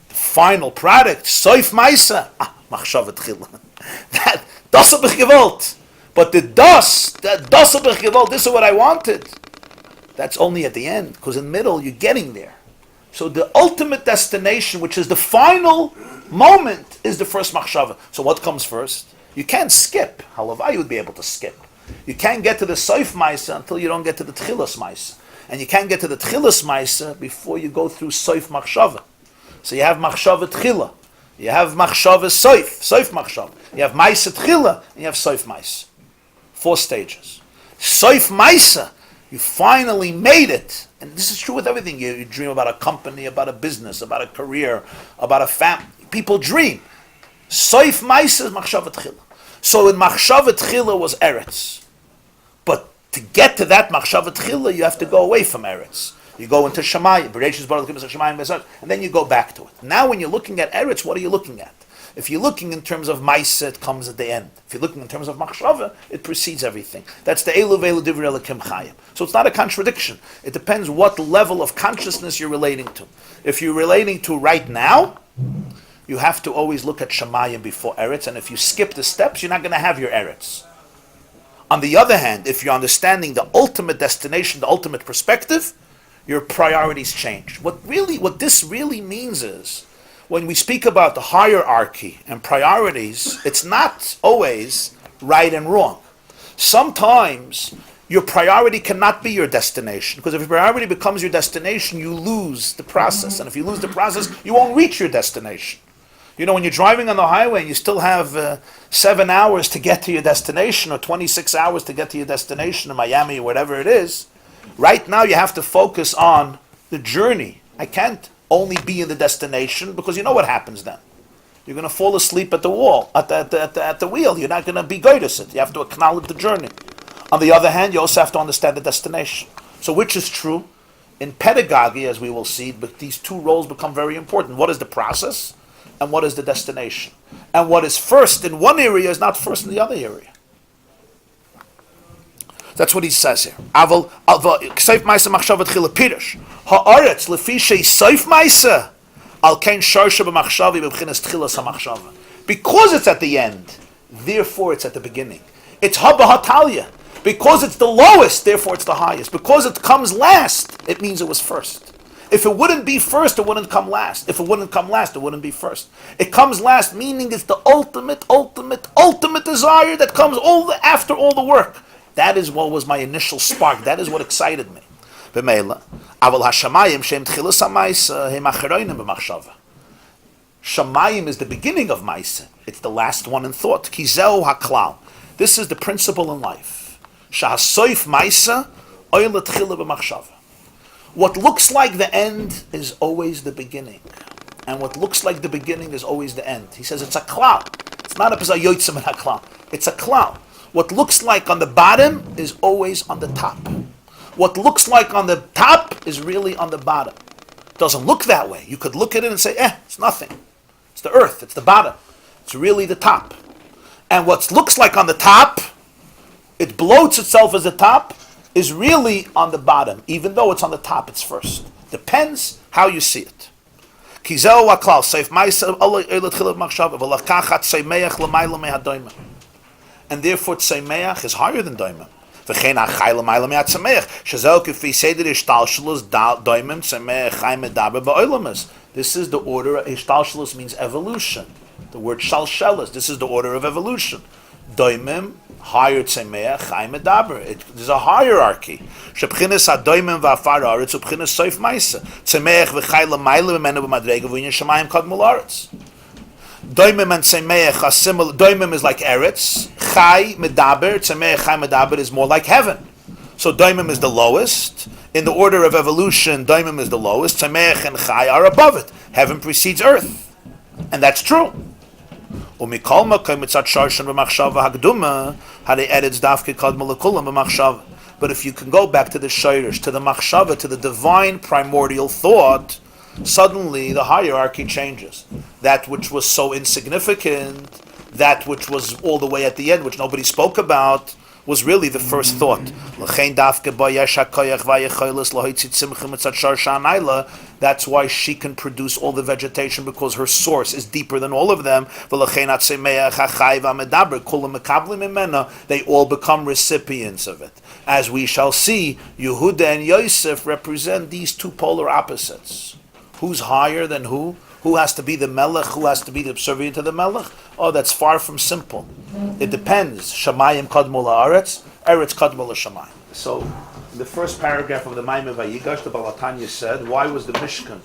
the final product, Soif Maisa, Machshava Tchila. Das hab ich gewollt. But the das hab ich gewollt, this is what I wanted. That's only at the end, because in the middle, you're getting there. So the ultimate destination, which is the final moment, is the first machshava. So what comes first? You can't skip. Halavai would be able to skip. You can't get to the soif maisa until you don't get to the tchilas maisa. And you can't get to the tchilas maisa before you go through soif machshava. So you have machshava tchila. You have machshava soif machshava. You have maisa tchila, and you have soif maisa. 4 stages. Soif maisa, you finally made it. And this is true with everything. You dream about a company, about a business, about a career, about a family. People dream. Soif maisa is machshava tchila. So in machshava tchila was Eretz. But to get to that machshava tchila, you have to go away from Eretz. You go into Shemayim, and then you go back to it. Now when you're looking at Eretz, what are you looking at? If you're looking in terms of Maisa, it comes at the end. If you're looking in terms of Machshava, it precedes everything. That's the Eilav Divrei Elokim Chayim. So it's not a contradiction. It depends what level of consciousness you're relating to. If you're relating to right now, you have to always look at Shemayim before Eretz, and if you skip the steps, you're not going to have your Eretz. On the other hand, if you're understanding the ultimate destination, the ultimate perspective, your priorities change. What this really means is, when we speak about the hierarchy and priorities, it's not always right and wrong. Sometimes your priority cannot be your destination, because if your priority becomes your destination, you lose the process. And if you lose the process, you won't reach your destination. You know, when you're driving on the highway and you still have 7 hours to get to your destination, or 26 hours to get to your destination in Miami or whatever it is, right now you have to focus on the journey. I can't only be in the destination, because you know what happens then. You're going to fall asleep at the wall, at the wheel. You're not going to be good at it. You have to acknowledge the journey. On the other hand, you also have to understand the destination. So which is true? In pedagogy, as we will see, but these two roles become very important. What is the process, and what is the destination? And what is first in one area is not first in the other area. That's what he says here. Because it's at the end, therefore it's at the beginning. It's haba hatalia. Because it's the lowest, therefore it's the highest. Because it comes last, it means it was first. If it wouldn't be first, it wouldn't come last. If it wouldn't come last, it wouldn't be first. It comes last, meaning it's the ultimate desire that comes after all the work. That is what was my initial spark. That is what excited me. B'meila. Aval hashamayim shem tchilas ha'maisa hem acharonim b'machshava. Shamayim is the beginning of maisa. It's the last one in thought. Kizeu haklal. This is the principle in life. Shahasoif maisa oila tchila b'machshava. What looks like the end is always the beginning. And what looks like the beginning is always the end. He says it's a klal. It's not a yotzim and a klal. It's a klal. What looks like on the bottom is always on the top. What looks like on the top is really on the bottom. It doesn't look that way. You could look at it and say, it's nothing. It's the earth, it's the bottom. It's really the top. And what looks like on the top, it bloats itself as the top, is really on the bottom. Even though it's on the top, it's first. Depends how you see it. And therefore, tsemeach is higher than doimim. This is the order. Ishtalshalus means evolution. The word shalshelas. This is the order of evolution. Doimim, higher tsemeach, chaim medaber. There's a hierarchy. Shebchinas hadoimim v'afar haaretz ubchinas soif maisa. Tsemeach v'chayla maila v'menu b'madrega v'inyan shamayim kadmul haaretz. Doimim and tsemeach are similar. Doimim is like eretz. Chai medaber. Tsemeach chai medaber is more like heaven. So doimim is the lowest. In the order of evolution, doimim is the lowest. Tsemeach and chai are above it. Heaven precedes earth. And that's true. But if you can go back to the shayrish, to the machshava, to the divine primordial thought, suddenly the hierarchy changes. That which was so insignificant, that which was all the way at the end, which nobody spoke about, was really the first thought. That's why she can produce all the vegetation, because her source is deeper than all of them. They all become recipients of it. As we shall see, Yehudah and Yosef represent these two polar opposites. Who's higher than who? Who has to be the melech? Who has to be the subservient to the melech? Oh, that's far from simple. It depends. Shamayim kadmul haaretz, eretz kadmul shamayim. So, in the first paragraph of the Maamer Vayigash, the Balatanya said, why was the Mishkan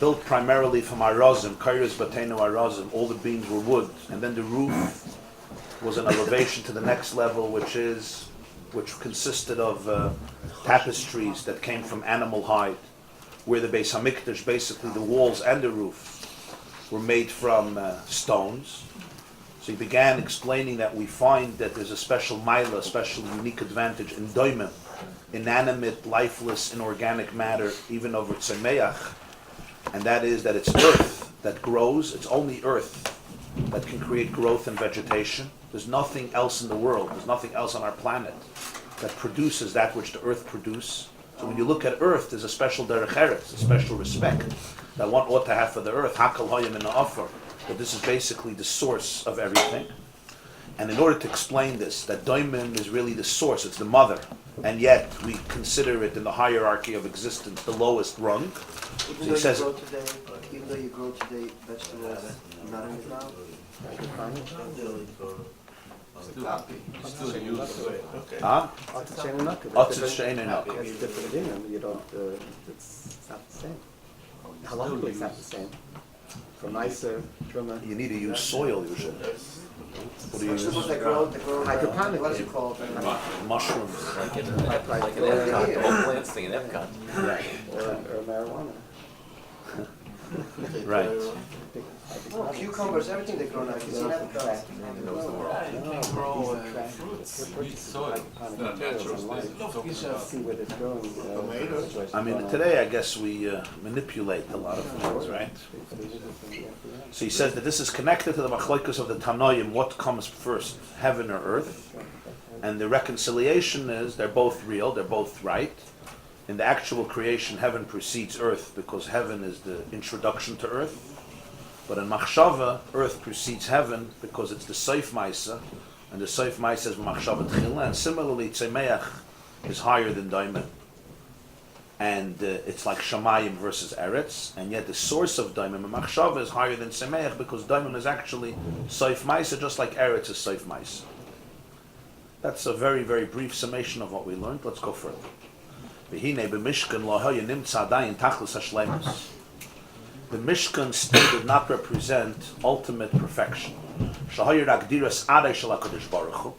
built primarily from arazim, kairos batenu arazim, all the beams were wood, and then the roof was an elevation to the next level, which consisted of tapestries that came from animal hide, where the Beis Hamikdash, basically the walls and the roof, were made from stones. So he began explaining that we find that there's a special maila, a special unique advantage in doimim, inanimate, lifeless, inorganic matter, even over tzemeach, and that is that it's earth that grows. It's only earth that can create growth and vegetation. There's nothing else in the world, there's nothing else on our planet that produces that which the earth produces. So when you look at earth, there's a special derech eretz, a special respect that one ought to have for the earth. Hakal hayim in the offer, that this is basically the source of everything. And in order to explain this, that doimim is really the source, it's the mother, and yet we consider it in the hierarchy of existence the lowest rung. Even though you grow today vegetables not in the ground, Huh? It's different dinner. You don't. It's not the same. Halachically, it's not the same. For nicer, trimmer. You need to use soil usually. What do you use? vegetables that grow Hydroponic. what is it called? Mushrooms. Like an Epcot, the whole plants thing in Epcot. Or marijuana. Right. Oh, cucumbers, everything they grow now. You see that? He knows the world. You can't grow fruits, use soil. It's not natural. See where it's growing. I mean, today I guess we manipulate a lot of things, right? So he says that this is connected to the machlokus of the Tanoim. What comes first, heaven or earth? And the reconciliation is they're both real, they're both right. In the actual creation, heaven precedes earth because heaven is the introduction to earth. But in Machshava, earth precedes heaven because it's the Seif Maisa, and the Seif Maisa is Machshava Tchila, and similarly, Tzemeach is higher than Daimon. And it's like Shamayim versus Eretz, and yet the source of Daimon, Machshava, is higher than Tzemeach because Daimon is actually Seif Maisa, just like Eretz is Seif Maisa. That's a very, very brief summation of what we learned. Let's go further. V'hinei b'Mishkan lo hoya nimtza adayin tachlis hashleimus. The Mishkan still did not represent ultimate perfection. Shahoyer agdiras adai shel HaKadosh Baruch Hu.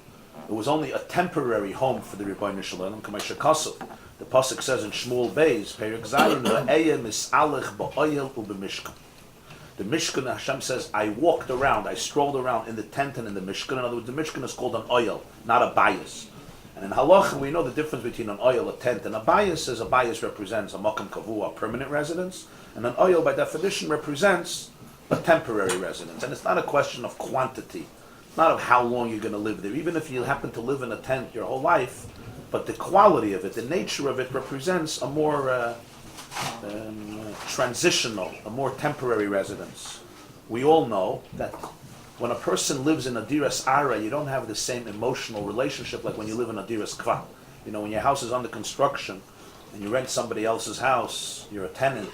It was only a temporary home for the Rebbeinu Shalom. K'may shekasuv. The pasuk says in Shmuel Beis, Perek Zayin, Ve'eya mis'alech ba'oyel u'b'Mishkan. The Mishkan, Hashem says, I walked around, I strolled around in the tent and in the Mishkan. In other words, the Mishkan is called an oil, not a bias. And in Halach, we know the difference between an oil, a tent, and a bias. Is a bias represents a makam kavu, a permanent residence, and an oil, by definition, represents a temporary residence. And it's not a question of quantity, not of how long you're going to live there. Even if you happen to live in a tent your whole life, but the quality of it, the nature of it, represents a more transitional, a more temporary residence. We all know that when a person lives in a diras ara, you don't have the same emotional relationship like when you live in a diras kva. You know, when your house is under construction and you rent somebody else's house, you're a tenant,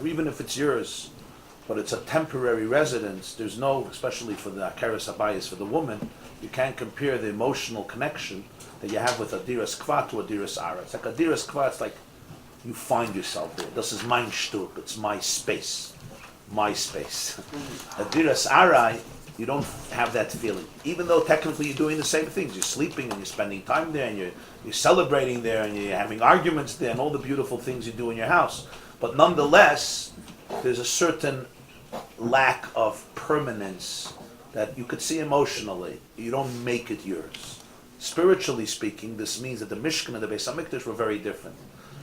or even if it's yours, but it's a temporary residence, there's no, especially for the akeres habayis, for the woman, you can't compare the emotional connection that you have with a diras kva to a diras ara. It's like a diras kva, it's like you find yourself there. This is mein Stub, it's my space. My space. A diras ara, you don't have that feeling. Even though technically you're doing the same things. You're sleeping and you're spending time there and you're celebrating there and you're having arguments there and all the beautiful things you do in your house. But nonetheless, there's a certain lack of permanence that you could see emotionally. You don't make it yours. Spiritually speaking, this means that the Mishkan and the Beis HaMikdash were very different.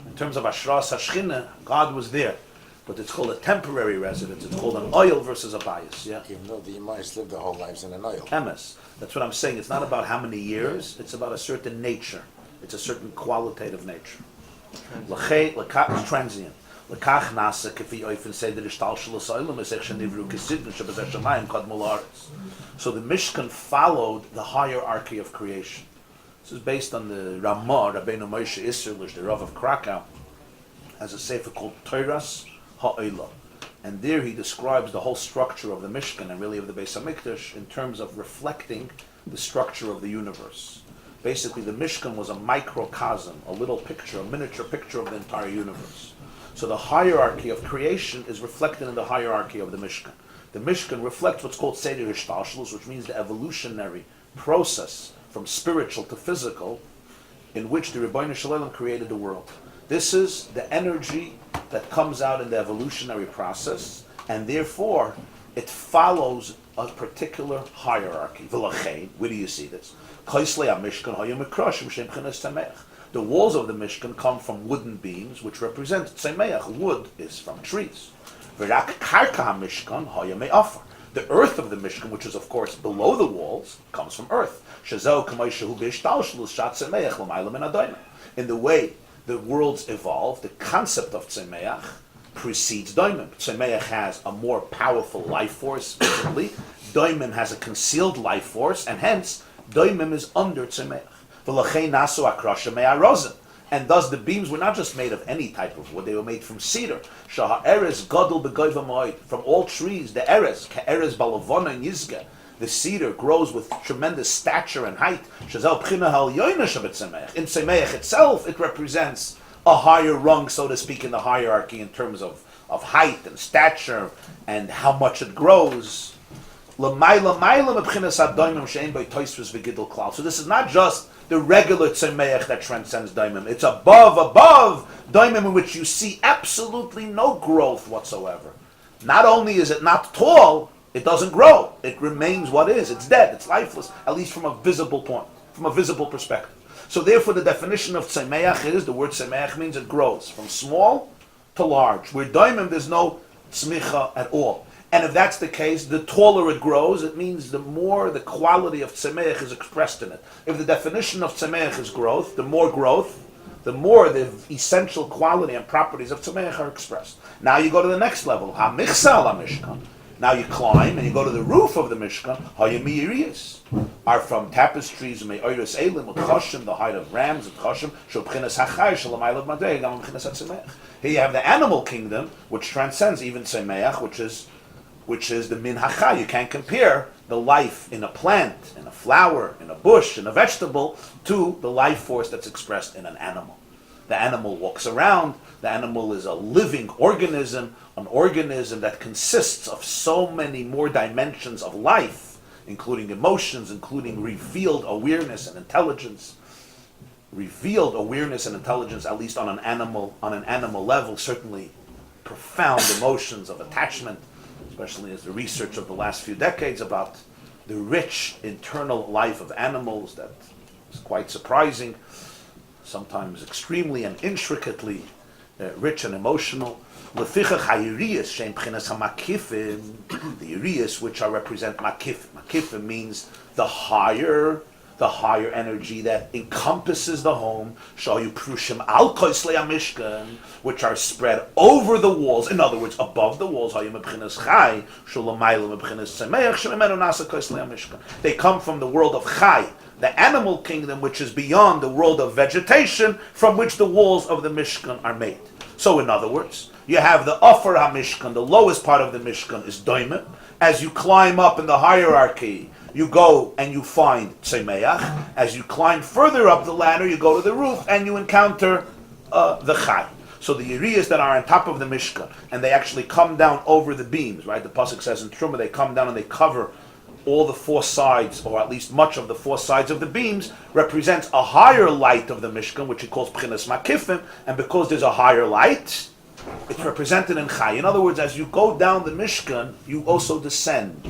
In terms of Ashras HaShchina, God was there. But it's called a temporary residence. It's called an oil versus a bias. Yeah. Even though the Yemais lived their whole lives in an oil. Emes. That's what I'm saying. It's not about how many years. It's about a certain nature. It's a certain qualitative nature. It's transient. Lekach nasa kefi oifen seder ishtalshalos oilam esech shenivru kesidn shebezeh shamayim kadmul haaretz. So the Mishkan followed the hierarchy of creation. This is based on the Ramah, Rabbeinu Moshe Isserlich, the Rav of Krakow, has a sefer called Torah Or. And there he describes the whole structure of the Mishkan and really of the Beis HaMikdash in terms of reflecting the structure of the universe. Basically, the Mishkan was a microcosm, a little picture, a miniature picture of the entire universe. So the hierarchy of creation is reflected in the hierarchy of the Mishkan. The Mishkan reflects what's called Seder Hishtalshelus, which means the evolutionary process from spiritual to physical in which the Rebbeinu Shalom created the world. This is the energy that comes out in the evolutionary process, and therefore it follows a particular hierarchy. Where do you see this? The walls of the Mishkan come from wooden beams, which represent tzemeach. Wood is from trees. The earth of the Mishkan, which is of course below the walls, comes from earth. In the way the worlds evolve, the concept of tzemeach precedes daimim. Tzemeach has a more powerful life force visibly. Daimim has a concealed life force, and hence daimim is under tzemeach. And thus the beams were not just made of any type of wood, they were made from cedar. From all trees, the eres, ka'eres balavona and yizga, the cedar grows with tremendous stature and height. In Tzemeach itself, it represents a higher rung, so to speak, in the hierarchy in terms of height and stature and how much it grows. So this is not just the regular Tzemeach that transcends Daimim. It's above Daimim, in which you see absolutely no growth whatsoever. Not only is it not tall, it doesn't grow. It remains what is. It's dead. It's lifeless, at least from a visible point, from a visible perspective. So therefore the definition of Tzemeach is, the word Tzemeach means it grows from small to large. Where Daimim, there's no tzmicha at all. And if that's the case, the taller it grows, it means the more the quality of Tzemeach is expressed in it. If the definition of Tzemeach is growth, the more the essential quality and properties of Tzemeach are expressed. Now you go to the next level, HaMichsal HaMishkan. Now you climb and you go to the roof of the Mishkan, Hayamiyiriyas, are from tapestries, Me'oiris Eilim, Chashim, the height of rams, and Chashim, Shobchinas Hachai, Shalamaylav Madei, Gam Bchinas HaTzemeach. Here you have the animal kingdom, which transcends even Tzemeach, which is the min hachai. You can't compare the life in a plant, in a flower, in a bush, in a vegetable, to the life force that's expressed in an animal. The animal walks around. The animal is a living organism, an organism that consists of so many more dimensions of life, including emotions, including revealed awareness and intelligence. Revealed awareness and intelligence, at least on an animal level, certainly profound emotions of attachment, especially as the research of the last few decades about the rich internal life of animals that is quite surprising, sometimes extremely and intricately rich and emotional. The Yeriyas, which are represent makif. Makif means the higher energy that encompasses the home, Mishkan, which are spread over the walls, in other words, above the walls. They come from the world of Chai, the animal kingdom, which is beyond the world of vegetation, from which the walls of the Mishkan are made. So in other words, you have the Ohr HaMishkan, the lowest part of the Mishkan is Doimim. As you climb up in the hierarchy, you go and you find Tzemeach. As you climb further up the ladder, you go to the roof and you encounter the Chai. So the Yeriyas that are on top of the Mishkan, and they actually come down over the beams, right? The Pasuk says in Truma, they come down and they cover all the four sides, or at least much of the four sides of the beams, represents a higher light of the Mishkan, which he calls Pchinas Makifim, and because there's a higher light, it's represented in Chai. In other words, as you go down the Mishkan, you also descend.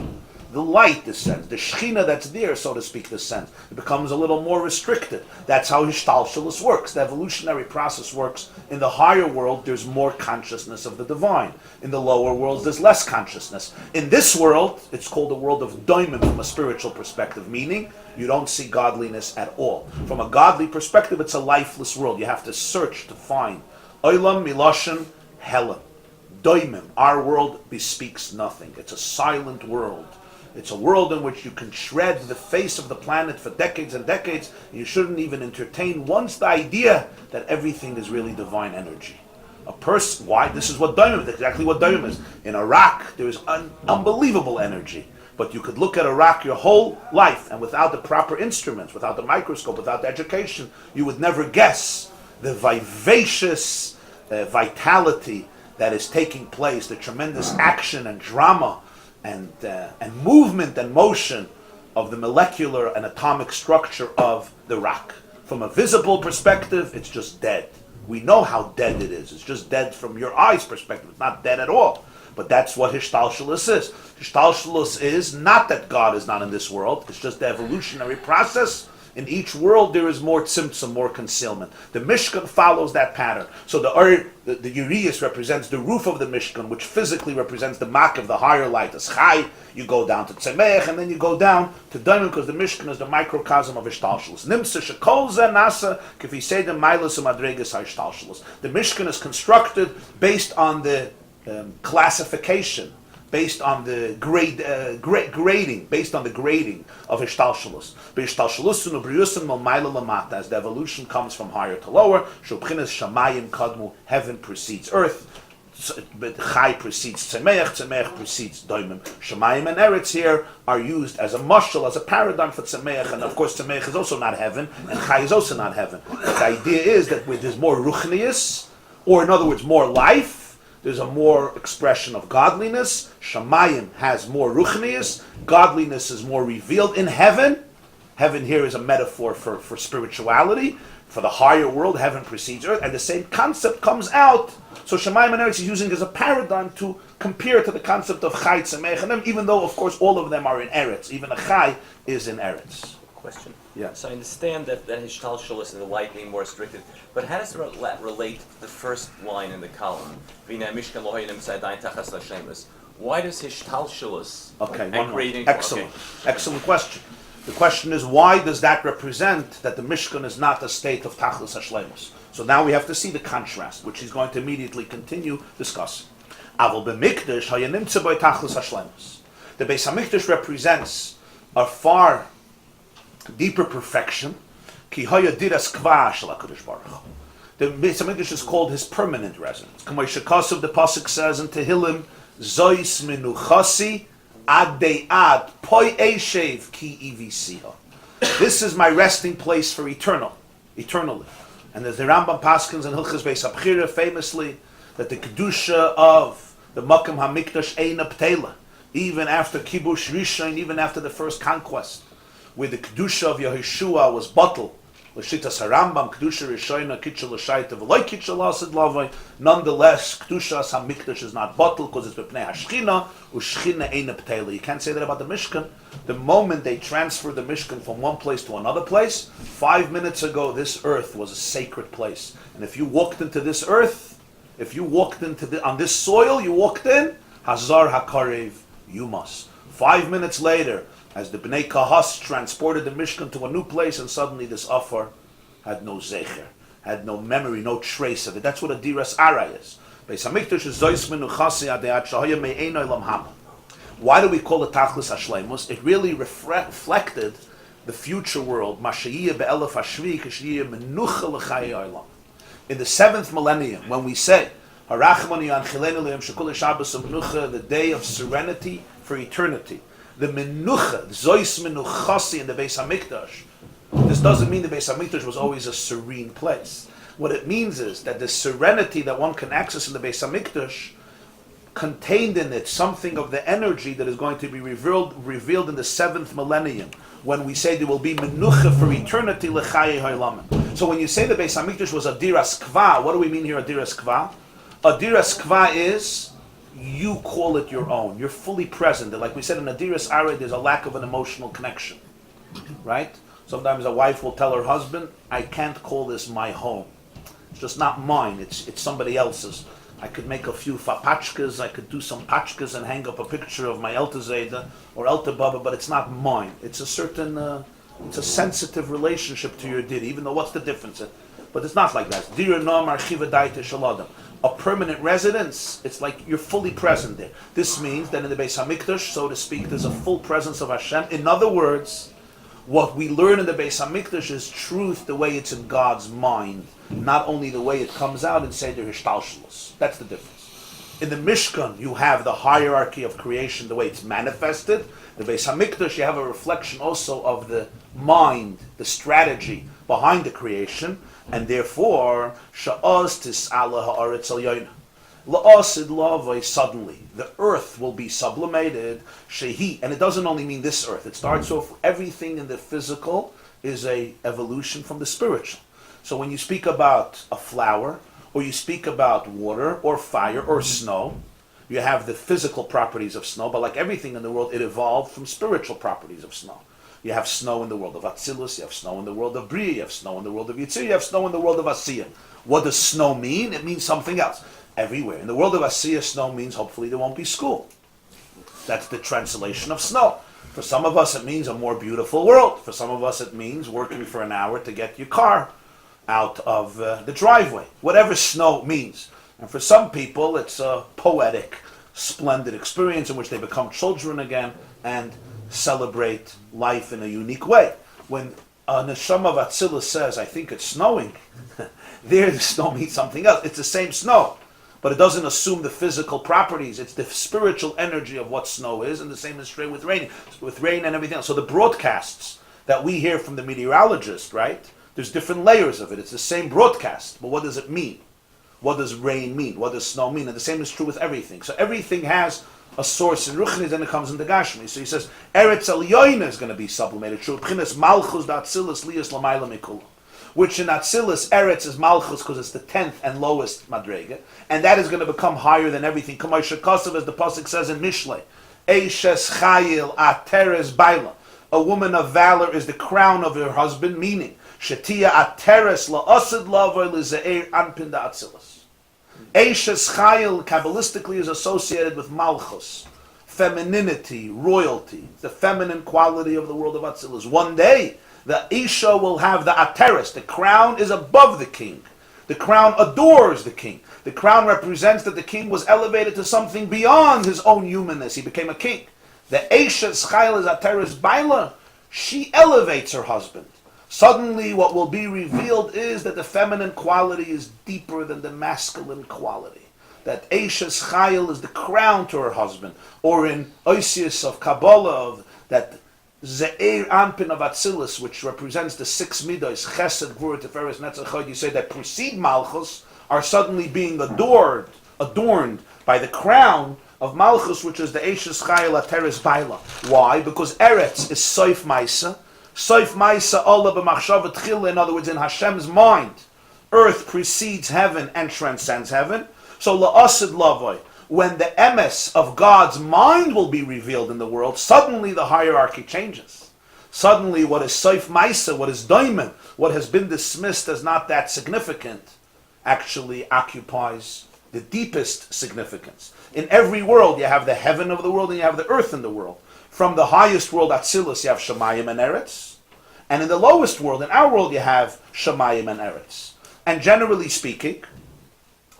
The light descends. The Shechina that's there, so to speak, descends. It becomes a little more restricted. That's how Hishtalshelus works. The evolutionary process works. In the higher world, there's more consciousness of the divine. In the lower worlds, there's less consciousness. In this world, it's called the world of Doimim from a spiritual perspective, meaning you don't see godliness at all. From a godly perspective, it's a lifeless world. You have to search to find. Olam Miloshin Helam. Doimim, our world bespeaks nothing. It's a silent world. It's a world in which you can shred the face of the planet for decades and decades, and you shouldn't even entertain once the idea that everything is really divine energy. A person, why? This is what Daimim is, exactly what Daimim is. In a rock, there is an unbelievable energy. But you could look at a rock your whole life, and without the proper instruments, without the microscope, without the education, you would never guess the vivacious vitality that is taking place, the tremendous action and drama and movement and motion of the molecular and atomic structure of the rock. From a visible perspective, it's just dead. We know how dead it is. It's just dead from your eye's perspective. It's not dead at all. But that's what Hishtalshelus is. Hishtalshelus is not that God is not in this world. It's just the evolutionary process. In each world, there is more tzimtzum, more concealment. The Mishkan follows that pattern. So the Yeriyas represents the roof of the Mishkan, which physically represents the mak of the higher light. As Chai, you go down to Tzemeach, and then you go down to Daimim, because the Mishkan is the microcosm of Hishtalshelus. Nimsa shekol ze nasa k'fi sedem mailas u'madregas ha'Hishtalshelus. The Mishkan is constructed based on the classification, based on the grading, based on the grading of Hishtalshelus. As the evolution comes from higher to lower, Shamayim Kadmu, heaven precedes earth, Chai precedes Tzemeach, Tzemeach precedes Doimim. Shamayim and Eretz here are used as a mashal, as a paradigm for Tzemeach, and of course Tzemeach is also not heaven, and Chai is also not heaven. But the idea is that where there's more ruchnius, or in other words, more life, there's a more expression of godliness. Shamayim has more ruchnius. Godliness is more revealed in heaven. Heaven here is a metaphor for spirituality. For the higher world, heaven precedes earth. And the same concept comes out. So Shamayim and Eretz is using as a paradigm to compare to the concept of Chai, Tzemech, and them, even though, of course, all of them are in Eretz. Even a Chai is in Eretz. Question. Yeah. So I understand that Hishtalshelus and the light being more restricted, but how does it relate to the first line in the column? Why does Hishtalshelus and grading? Excellent question. The question is, why does that represent that the Mishkan is not a state of Tachlis Hashlemus? So now we have to see the contrast, which he's going to immediately continue discussing. The Beis HaMikdash represents a far deeper perfection. The Beis HaMikdash is called his permanent residence. The Pasuk says in Tehillim, Zois minuchasi ad de'ad poi eshev ki ivisiha. This is my resting place for eternally. And there's the Rambam Paskins and Hilchas Beis Abchira famously that the Kedusha of the Makam HaMikdash Eina Ptela, even after Kibush Rishon, even after the first conquest, where the Kedusha of Yehoshua was bottled, L'shitas HaRambam, Kedusha Rishoyna, Kitchel L'shayta, V'loi Kitchel Asid Lavoi, nonetheless, Kedusha HaMikdash is not bottled because it's B'pnei HaShchina, U'Shchina Eina Ptela. You can't say that about the Mishkan. The moment they transferred the Mishkan from one place to another place, 5 minutes ago, this earth was a sacred place. And if you walked into this earth, if you walked on this soil, you walked in, Hazar HaKarev, you must. 5 minutes later, as the Bnei Kahas transported the Mishkan to a new place, and suddenly this Afar had no zecher, had no memory, no trace of it. That's what a diras ara is. Beis Hamikdash is zois menuchasi adeat shahaya me'eino elam hama. Why do we call it Tachlis Hashleimus? It really reflected the future world. Mashayiyah be'elef hashvi k'shiyah menucha l'chayei olam. In the 7th millennium, when we say Harachmani Anchilenu Le'em Shekul Shabbos Menucha, the day of serenity for eternity, the menucha, zois menuchasi in the Beis Hamikdash. This doesn't mean the Beis Hamikdash was always a serene place. What it means is that the serenity that one can access in the Beis Hamikdash contained in it something of the energy that is going to be revealed in the 7th millennium, when we say there will be menucha for eternity l'chayei ha'olam. So when you say the Beis Hamikdash was a diras kva, what do we mean here, a diras kva? A diras kva is, you call it your own. You're fully present. Like we said in a diras ara, there's a lack of an emotional connection, right? Sometimes a wife will tell her husband, I can't call this my home. It's just not mine. It's somebody else's. I could make a few pachkas, I could do some pachkas and hang up a picture of my Elta Zayda or Elta Baba, but it's not mine. It's a certain, it's a sensitive relationship to your didi, even though what's the difference? But it's not like that. Dira Noam Archiva Daita Shaladam. A permanent residence, it's like you're fully present there. This means that in the Beis Hamikdash, so to speak, there's a full presence of Hashem. In other words, what we learn in the Beis Hamikdash is truth the way it's in God's mind, not only the way it comes out in Seder Hishtalshalos. That's the difference. In the Mishkan, you have the hierarchy of creation, the way it's manifested. The Beis Hamikdash, you have a reflection also of the mind, the strategy behind the creation, and therefore, Sha'az tis'ala ha'aretz al yoyna. La'asid lavai, suddenly, the earth will be sublimated, shehi, and it doesn't only mean this earth. It starts off, everything in the physical is a evolution from the spiritual. So when you speak about a flower, or you speak about water, or fire, or snow, you have the physical properties of snow, but like everything in the world, it evolved from spiritual properties of snow. You have snow in the world of Atzilus, you have snow in the world of Bria, you have snow in the world of Yitzir, you have snow in the world of Asiya. What does snow mean? It means something else. Everywhere. In the world of Asiya, snow means hopefully there won't be school. That's the translation of snow. For some of us, it means a more beautiful world. For some of us, it means working for an hour to get your car out of the driveway. Whatever snow means. And for some people, it's a poetic, splendid experience in which they become children again and celebrate life in a unique way. When a neshama of Atzilus says, I think it's snowing, there the snow means something else. It's the same snow, but it doesn't assume the physical properties. It's the spiritual energy of what snow is, and the same is true with rain and everything else. So the broadcasts that we hear from the meteorologist, right, there's different layers of it. It's the same broadcast, but what does it mean? What does rain mean? What does snow mean? And the same is true with everything. So everything has a source in Ruchnis, and it comes in the Gashmi. So he says, Eretz Elyoina is going to be sublimated. True, P'chinas Malchus D'Atzilus Lias L'mayla Mikula. Which in Atzilus, Eretz is Malchus because it's the 10th and lowest Madrega. And that is going to become higher than everything. Kamay Shekasav, as the Pasuk says in Mishlei, Eishes Chayil Ateres Baila. A woman of valor is the crown of her husband, meaning, Shetia Ateres La'asid Lavoy L'Ze'er Anpin D'Atzilus. Eishes Chayil, Kabbalistically, is associated with Malchus, femininity, royalty, the feminine quality of the world of Atzilus. One day, the Isha will have the Ateres. The crown is above the king. The crown adores the king. The crown represents that the king was elevated to something beyond his own humanness. He became a king. The Eishes Chayil is Ateres Baila. She elevates her husband. Suddenly what will be revealed is that the feminine quality is deeper than the masculine quality. That Eishes Chayil is the crown to her husband. Or in Oisius of Kabbalah, that Ze'er Anpin of Atzilus, which represents the 6 midos, Chesed, Gvura, Tiferes, Netzach, Chod, you say that precede Malchus, are suddenly being adorned by the crown of Malchus, which is the Eishes Chayil Ateres Baila. Why? Because Eretz is Soif Maisa. Soif Maisa Allah b'machshava tchila, in other words, in Hashem's mind. Earth precedes heaven and transcends heaven. So la'asid lavoi, when the emes of God's mind will be revealed in the world, suddenly the hierarchy changes. Suddenly what is Soif Maisa, what is Daimon, what has been dismissed as not that significant, actually occupies the deepest significance. In every world, you have the heaven of the world and you have the earth in the world. From the highest world, Atzilus, you have Shemayim and Eretz. And in the lowest world, in our world, you have Shemayim and Eretz. And generally speaking,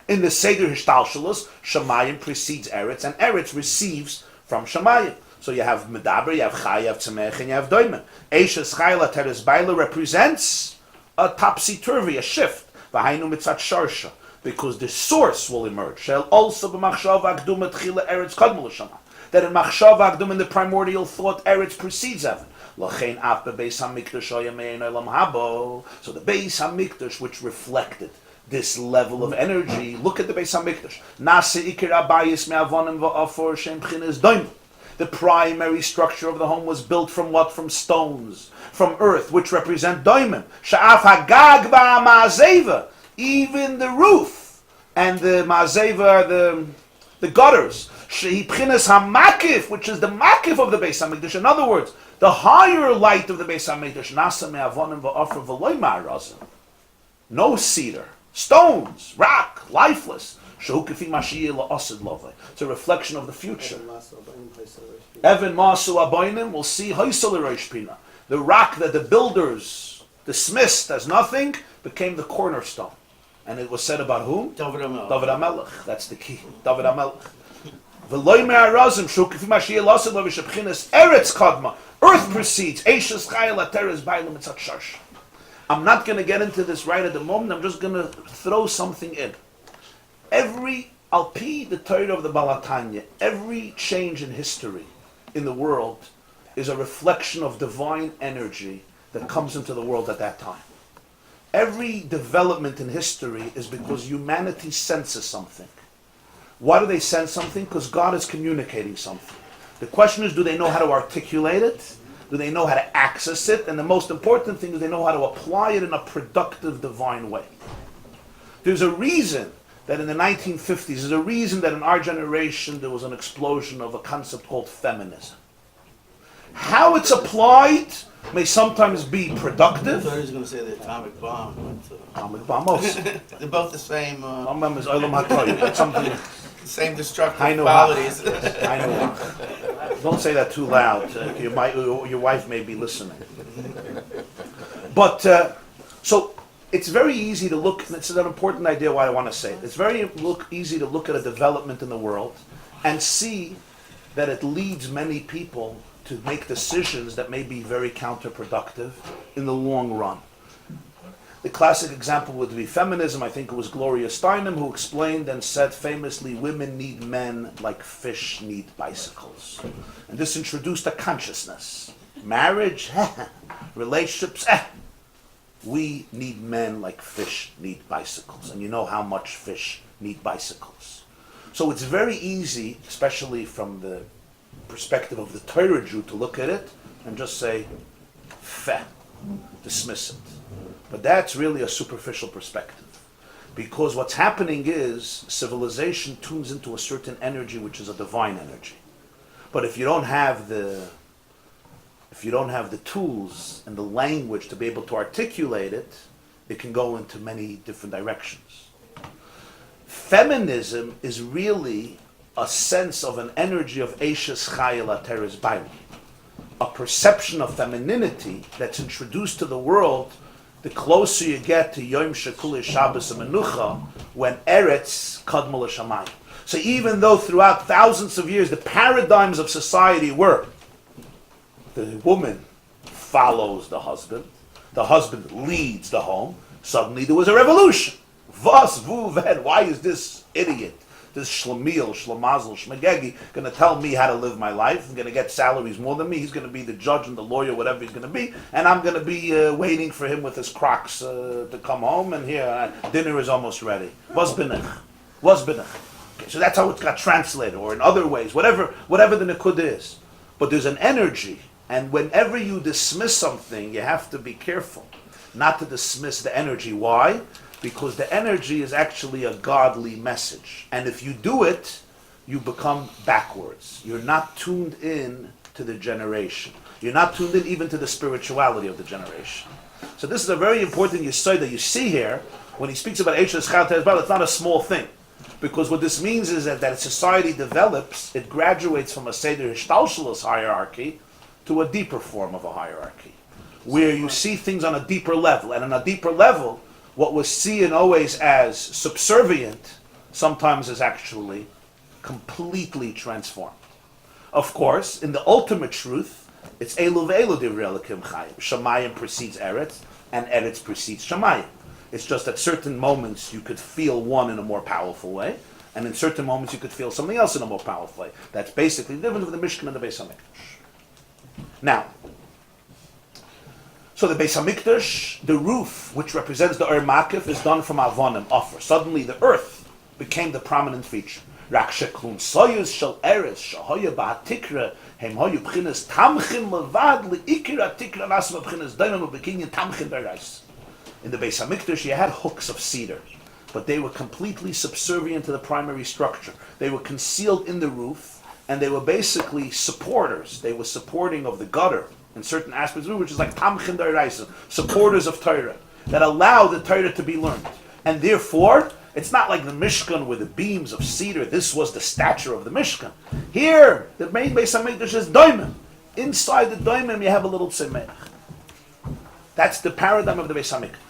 in the Seder Hishtalshalos, Shemayim precedes Eretz, and Eretz receives from Shemayim. So you have Medaber, you have Chai, you have Tzemech, and you have Doimen. Eishes Chayla Teres Baila represents a topsy-turvy, a shift. V'hainu mitzat sharsha. Because the source will emerge. Shel also b'machshava akduma tchila Eretz kadmul l'shama. That in machshava akdum, in the primordial thought, Eretz precedes heaven. L'chein af bebeis hamikdash oyamein olam habo. So the Beis Hamikdash, which reflected this level of energy, look at the Beis Hamikdash. Nase ikir abayis me'avonim va'afor shem b'chinas doim. The primary structure of the home was built from what? From stones, from earth, which represent doimim. Sha'af hagag ba'amazeva. Even the roof and the ma'azeva, the gutters. Shehi b'chinas hamakif, which is the makif of the Beis Hamikdash. In other words, the higher light of the Beis Hamikdash, nasa me'avonim va'afar v'loy ma'arazim. No cedar, stones, rock, lifeless. Shehu kifi mashiyeh la'asid lovay. It's a reflection of the future. Evan masu aboinim will see hoysel l'rosh pina. The rock that the builders dismissed as nothing became the cornerstone. And it was said about whom? David HaMelech. David HaMelech. That's the key. David HaMelech. V'loy me'arazim shehu kifi mashiyeh la'asid lovay shebchinas eretz kadma. Earth precedes. Eishes chayil ateres bailam mitzat sharsh. I'm not going to get into this right at the moment. I'm just going to throw something in. Every alpi, the Torah of the Balatanya, every change in history in the world is a reflection of divine energy that comes into the world at that time. Every development in history is because humanity senses something. Why do they sense something? Because God is communicating something. The question is, do they know how to articulate it? Do they know how to access it? And the most important thing is they know how to apply it in a productive, divine way. There's a reason that in the 1950s, there's a reason that in our generation there was an explosion of a concept called feminism. How it's applied may sometimes be productive. I thought he was going to say the atomic bomb. Atomic bomb also. They're both the same. Bomb is Eilav HaTorah, but something. Same destructive I know qualities. I know. Don't say that too loud. Your wife may be listening. But so it's very easy to look. This is an important idea. Why I want to say it. It's very easy to look at a development in the world and see that it leads many people to make decisions that may be very counterproductive in the long run. The classic example would be feminism. I think it was Gloria Steinem who explained and said famously, women need men like fish need bicycles. And this introduced a consciousness. Marriage, relationships, we need men like fish need bicycles. And you know how much fish need bicycles. So it's very easy, especially from the perspective of the Torah Jew, to look at it and just say, feh, dismiss it. But that's really a superficial perspective. Because what's happening is civilization tunes into a certain energy which is a divine energy. But if you don't have the tools and the language to be able to articulate it, it can go into many different directions. Feminism is really a sense of an energy of Eishes Chayil Ateres Bailam. A perception of femininity that's introduced to the world the closer you get to Yom Shekuli Shabbos and Menucha, when Eretz Kadmul Shamayim. So even though throughout thousands of years the paradigms of society were the woman follows the husband leads the home, suddenly there was a revolution. Vas, vu, ven, why is this idiot this Shlemiel, Shlemazel, Shmegegi, going to tell me how to live my life. I'm going to get salaries more than me. He's going to be the judge and the lawyer, whatever he's going to be. And I'm going to be waiting for him with his Crocs to come home. And here, dinner is almost ready. Was binach. Was binach. Okay, so that's how it got translated, or in other ways, whatever the Nikud is. But there's an energy. And whenever you dismiss something, you have to be careful not to dismiss the energy. Why? Because the energy is actually a godly message. And if you do it, you become backwards. You're not tuned in to the generation. You're not tuned in even to the spirituality of the generation. So this is a very important yesod that you see here. When he speaks about Eish Eschal Tezbal, it's not a small thing. Because what this means is that as society develops, it graduates from a Seder Hishtalshalos hierarchy to a deeper form of a hierarchy, where you see things on a deeper level. And on a deeper level, what was seen always as subservient sometimes is actually completely transformed. Of course, in the ultimate truth, it's Eilav Eilav Divrei Elokim Chayim. Shamayim precedes Eretz, and Eretz precedes Shamayim. It's just at certain moments you could feel one in a more powerful way, and in certain moments you could feel something else in a more powerful way. That's basically the difference of the Mishkan and the Beis HaMikdash. Now, so the Beis HaMikdash, the roof, which represents the Ur Makif, is done from Avonim, offer. Suddenly the earth became the prominent feature. Rak sheklun soyuz shel eretz shahoya ba'atikra hem hoyu b'chinas tamchin levad le'ikir atikra nasma b'chinas daimim u'bekinyan tamchin berais. In the Beis HaMikdash, you had hooks of cedar, but they were completely subservient to the primary structure. They were concealed in the roof, and they were basically supporters. They were supporting of the gutter in certain aspects of it, which is like tamchin daraisa, supporters of Torah, that allow the Torah to be learned. And therefore, it's not like the Mishkan with the beams of cedar. This was the stature of the Mishkan. Here, the main Beis HaMikdash is doimim. Inside the doimim, you have a little tzemeach. That's the paradigm of the Beis HaMikdash.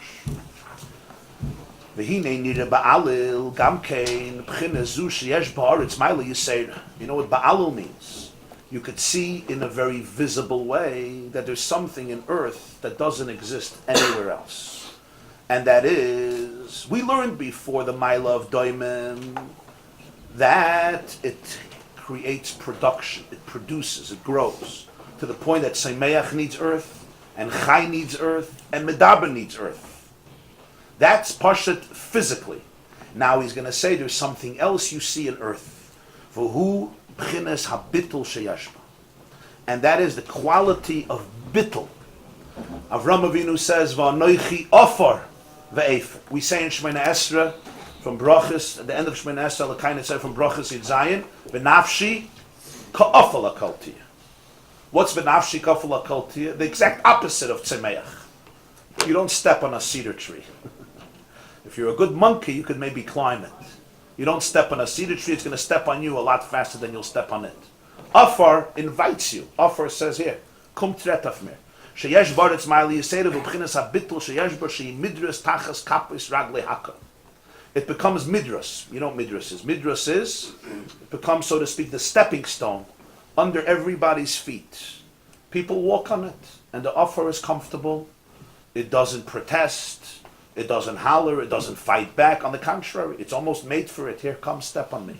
V'hinei nira ba'alil gamkein b'china zu sheyesh ba'aretz ma'ila yisera. You know what ba'alil means? You could see in a very visible way that there's something in earth that doesn't exist anywhere else. And that is, we learned before the Maila of Doimim that it creates production, it produces, it grows, to the point that Semeach needs earth, and Chai needs earth, and Medaber needs earth. That's Parshas physically. Now he's going to say there's something else you see in earth. V'hu b'chines habitul sheyashba. And that is the quality of bittul. Avram Avinu says, V'anoichi ofar ve'efer. We say in Shemona Esra, from Brachas, at the end of Shemona Esra, L'kain it said from Brachas Yud Zayin, V'nafshi ka'ofal akaltiya. What's V'nafshi ka'ofal akaltiya? The exact opposite of tzemeach. You don't step on a cedar tree. If you're a good monkey, you could maybe climb it. You don't step on a cedar tree, it's going to step on you a lot faster than you'll step on it. Afar invites you. Afar says here, Kum tretaf mir. Sheyesh baretz ma'ali yisera v'b'chinas habitul sheyesh bar sheyi midras tachas kapis ragle haka. It becomes midras. You know what midras is? Midras is, it becomes, so to speak, the stepping stone under everybody's feet. People walk on it, and the afar is comfortable. It doesn't protest. It doesn't holler. It doesn't fight back. On the contrary, it's almost made for it. Here, come, step on me.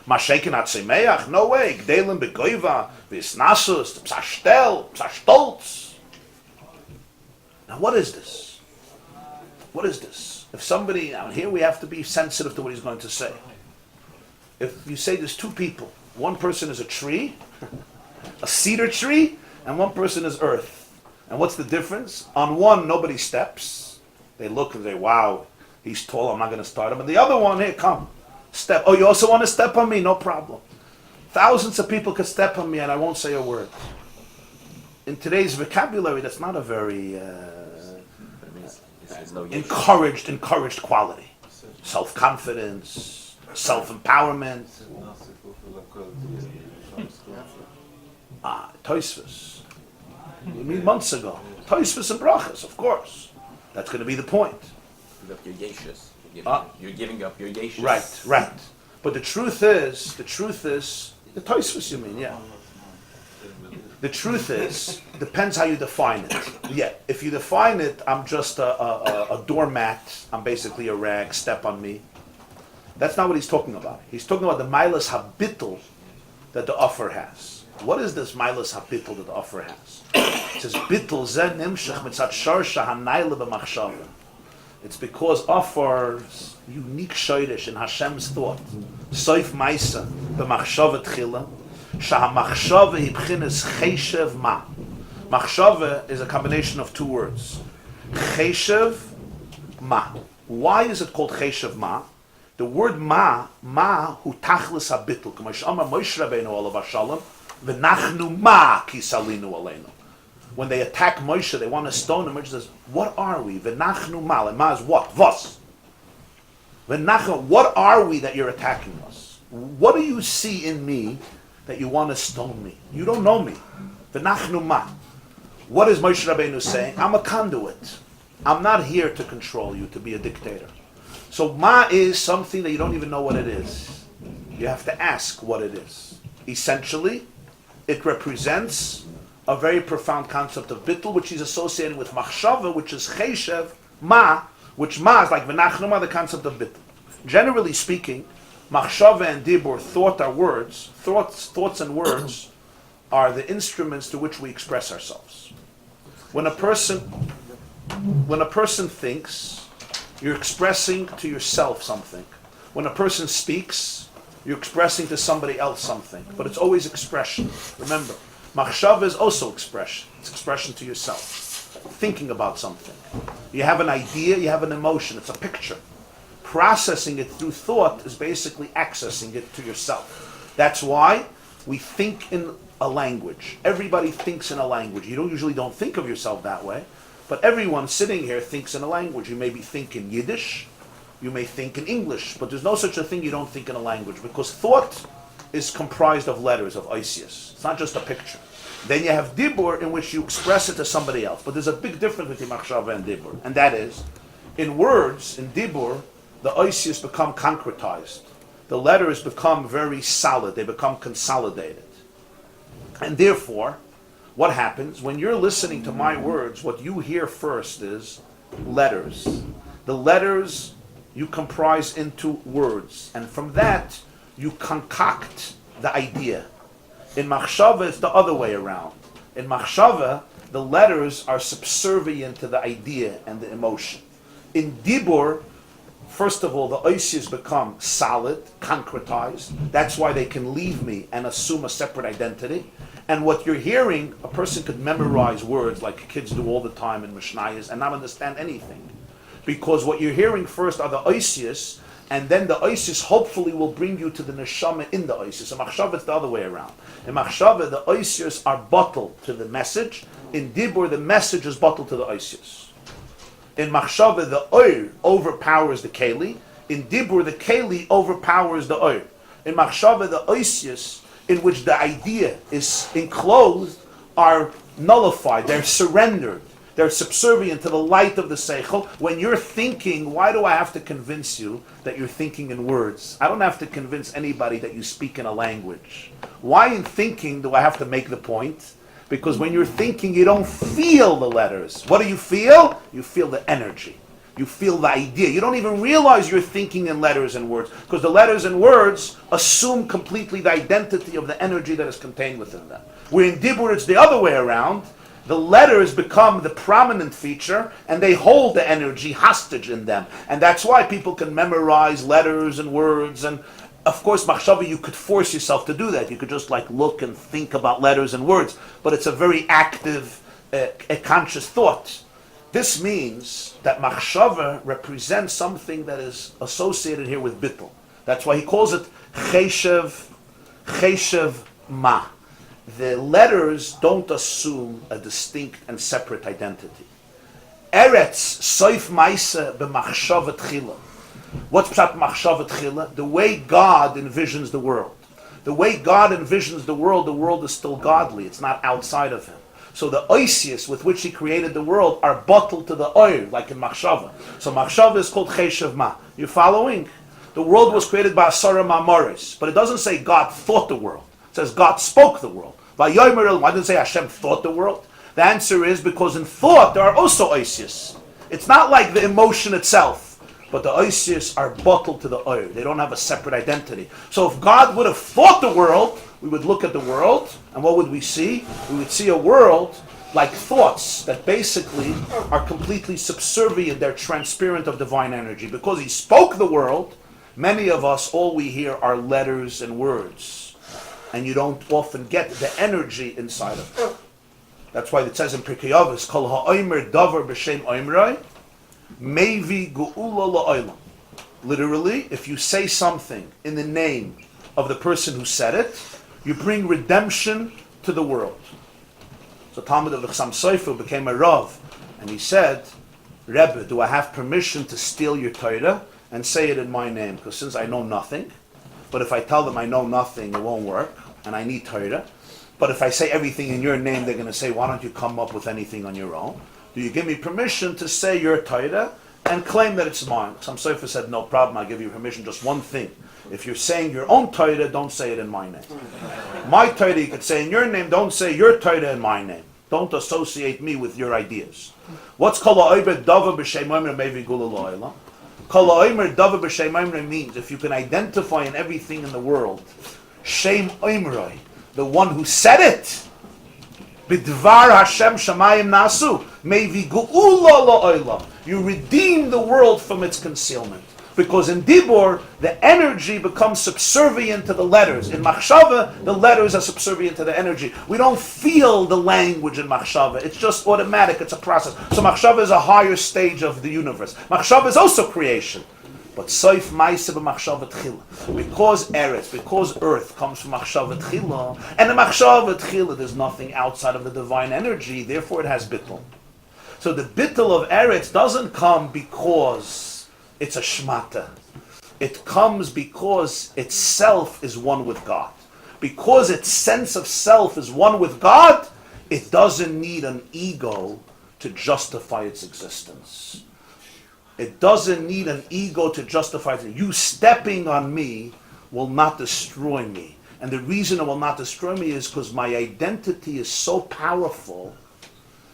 Mashekin atzemeach? No way. Gdelim begoiva, v'isnasus, psashtel, psashtolz. Now, what is this? What is this? If somebody, now here we have to be sensitive to what he's going to say. If you say there's two people, one person is a tree, a cedar tree, and one person is earth. And what's the difference? On one, nobody steps. They look and say, wow, he's tall, I'm not going to start him. And the other one, here, come, step. Oh, you also want to step on me? No problem. Thousands of people could step on me and I won't say a word. In today's vocabulary, that's not a very encouraged quality. Self-confidence, self-empowerment. Teves. You mean months ago. Teves and brachas, of course. That's going to be the point. You're giving up your yeshus. Right. But the truth is, the Teves you mean, yeah. The truth is, depends how you define it. Yeah, if you define it, I'm just a doormat, I'm basically a rag, step on me. That's not what he's talking about. He's talking about the Milas Habitl that the offer has. What is this Milas Habitl that the offer has? It says, Bitl zeh nimshach mitzat sharsha hanayla b'machshava. It's because offer's unique shayrish in Hashem's thought. Soif Maisa b'machshava tchila. Shahamachshava hi b'chines cheshev ma. Machshava is a combination of two words. Cheshev ma. Why is it called cheshev ma? The word ma hu tachlis habitl. K'ma sh'amar Moshe Rabbeinu olav hashalom, v'nachnu ma ki salinu aleinu. When they attack Moshe, they want to stone him. Moshe says, what are we? V'nachnu ma. And ma is what? Vos. V'nachnu, what are we that you're attacking us? What do you see in me that you want to stone me? You don't know me. V'nachnu ma. What is Moshe Rabbeinu saying? I'm a conduit. I'm not here to control you, to be a dictator. So ma is something that you don't even know what it is. You have to ask what it is. Essentially, it represents a very profound concept of bittul, which is associated with machshava, which is cheshev, ma, which ma is like v'nachnu ma, the concept of bittul. Generally speaking, machshava and dibur, thought are words, thoughts and words are the instruments to which we express ourselves. When a person thinks, you're expressing to yourself something. When a person speaks, you're expressing to somebody else something. But it's always expression. Remember, machshava is also expression. It's expression to yourself. Thinking about something. You have an idea, you have an emotion. It's a picture. Processing it through thought is basically accessing it to yourself. That's why we think in a language. Everybody thinks in a language. You usually don't think of yourself that way. But everyone sitting here thinks in a language. You may be thinking Yiddish, you may think in English, but there's no such a thing you don't think in a language, because thought is comprised of letters, of oisius. It's not just a picture. Then you have dibur, in which you express it to somebody else. But there's a big difference between machshava and dibur, and that is, in words, in dibur, the oisius become concretized. The letters become very solid. They become consolidated. And therefore, what happens? When you're listening to my words, what you hear first is letters. The letters you comprise into words. And from that, you concoct the idea. In machshava, it's the other way around. In machshava, the letters are subservient to the idea and the emotion. In dibur, first of all, the oisius become solid, concretized. That's why they can leave me and assume a separate identity. And what you're hearing, a person could memorize words like kids do all the time in Mishnayos and not understand anything. Because what you're hearing first are the oisius, and then the oisius hopefully will bring you to the neshama in the oisius. In machshava, it's the other way around. In machshava, the oisius are bottled to the message. In dibur, the message is bottled to the oisius. In machshava, the oir overpowers the keli. In dibur, the keli overpowers the oir. In machshava, the oisius, in which the idea is enclosed, are nullified, they're surrendered, they're subservient to the light of the seichel. When you're thinking, why do I have to convince you that you're thinking in words? I don't have to convince anybody that you speak in a language. Why in thinking do I have to make the point? Because when you're thinking, you don't feel the letters. What do you feel? You feel the energy. You feel the idea. You don't even realize you're thinking in letters and words, because the letters and words assume completely the identity of the energy that is contained within them. Where in dibur, it's the other way around. The letters become the prominent feature, and they hold the energy hostage in them. And that's why people can memorize letters and words. And of course, machshava, you could force yourself to do that. You could just like look and think about letters and words. But it's a very active, a conscious thought. This means that machshava represents something that is associated here with bittul. That's why he calls it cheshev ma. The letters don't assume a distinct and separate identity. Eretz soif maisa b'machshava tchila. What's pshat machshava tchila? The way God envisions the world. The way God envisions the world is still godly. It's not outside of him. So the oisius with which he created the world are bottled to the oir, like in machshava. So machshava is called cheshev ma. You're following? The world was created by asara ma'amoris, but it doesn't say God thought the world. It says God spoke the world. Why didn't it say Hashem thought the world? The answer is because in thought there are also oisius. It's not like the emotion itself. but the Isis are bottled to the Ohr. They don't have a separate identity. So if God would have thought the world, we would look at the world, and what would we see? We would see a world like thoughts that basically are completely subservient, they're transparent of divine energy. Because he spoke the world, many of us, all we hear are letters and words. And you don't often get the energy inside of it. That's why it says in Pirkei Avos, Kol ha'omer davar b'shem oimrei, mevi ge'ula la'olam. Literally, if you say something in the name of the person who said it, you bring redemption to the world. So Talmud of the Chassam Sofer became a Rav, and he said, Rebbe, do I have permission to steal your Torah and say it in my name? Because since I know nothing, but if I tell them I know nothing, it won't work, and I need Torah. But if I say everything in your name, they're going to say, why don't you come up with anything on your own? Do you give me permission to say your Torah and claim that it's mine? Chassam Sofer said, no problem, I'll give you permission, just one thing. If you're saying your own Torah, don't say it in my name. My Torah you could say in your name, don't say your Torah in my name. Don't associate me with your ideas. What's Kol ha'omer davar b'shem omer mevi ge'ula la'olam? Kol ha'omer davar b'shem omer means if you can identify in everything in the world, Shem Oimrei, the one who said it, B'dvar Hashem Shamayim Nasu, mevi ge'ula la'olam. You redeem the world from its concealment. Because in Dibur, the energy becomes subservient to the letters. In Machshava, the letters are subservient to the energy. We don't feel the language in Machshava. It's just automatic. It's a process. So Machshava is a higher stage of the universe. Machshava is also creation. But Soif Maisa b'Machshava Tchila. Because Eretz, because Earth comes from Machshava Tchila, and in Machshava Tchila there's nothing outside of the divine energy, therefore it has bittul. So the bittul of Eretz doesn't come because it's a shmata. It comes because its self is one with God. Because its sense of self is one with God, it doesn't need an ego to justify its existence. It doesn't need an ego to justify it. You stepping on me will not destroy me. And the reason it will not destroy me is because my identity is so powerful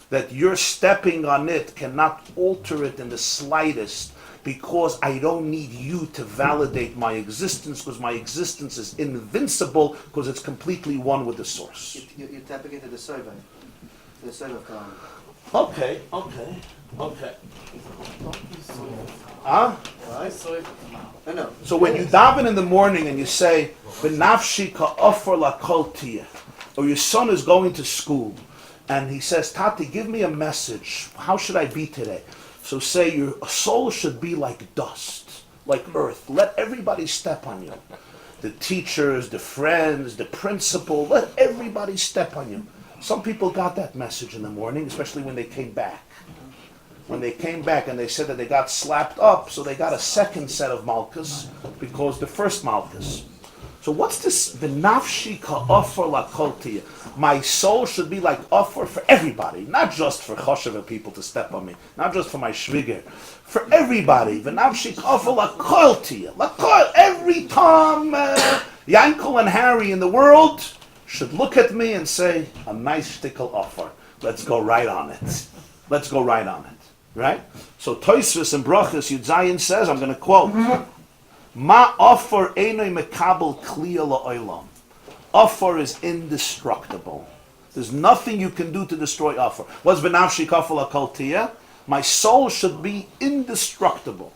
that your stepping on it cannot alter it in the slightest, because I don't need you to validate my existence, because my existence is invincible, because it's completely one with the source. You're tapping into the Sofer column. Okay. Huh? No. So when you daven in the morning and you say, "B'nafshi ka'ofer lakol tiyeh," or your son is going to school, and he says, "Tati, give me a message. How should I be today?" So say your soul should be like dust, like earth. Let everybody step on you. The teachers, the friends, the principal, let everybody step on you. Some people got that message in the morning, especially when they came back. When they came back and they said that they got slapped up, so they got a second set of malchus because the first malchus. So what's this? V'nafshi ka'ofer lakol tiyeh. My soul should be like offer for everybody, not just for choshev people to step on me, not just for my shviger, for everybody. V'nafshi ka'ofer lakol tiyeh. Lakol. Every time Yankel and Harry in the world should look at me and say, a nice shtickle offer. Let's go right on it. Let's go right on it. Right? So Tosfos and Brachos Yud Zayin says, I'm going to quote, Ma offer einoi mekabel kliya la'olam. Offer is indestructible. There's nothing you can do to destroy offer. What's v'nafshi kafel hakol tiyeh? My soul should be indestructible.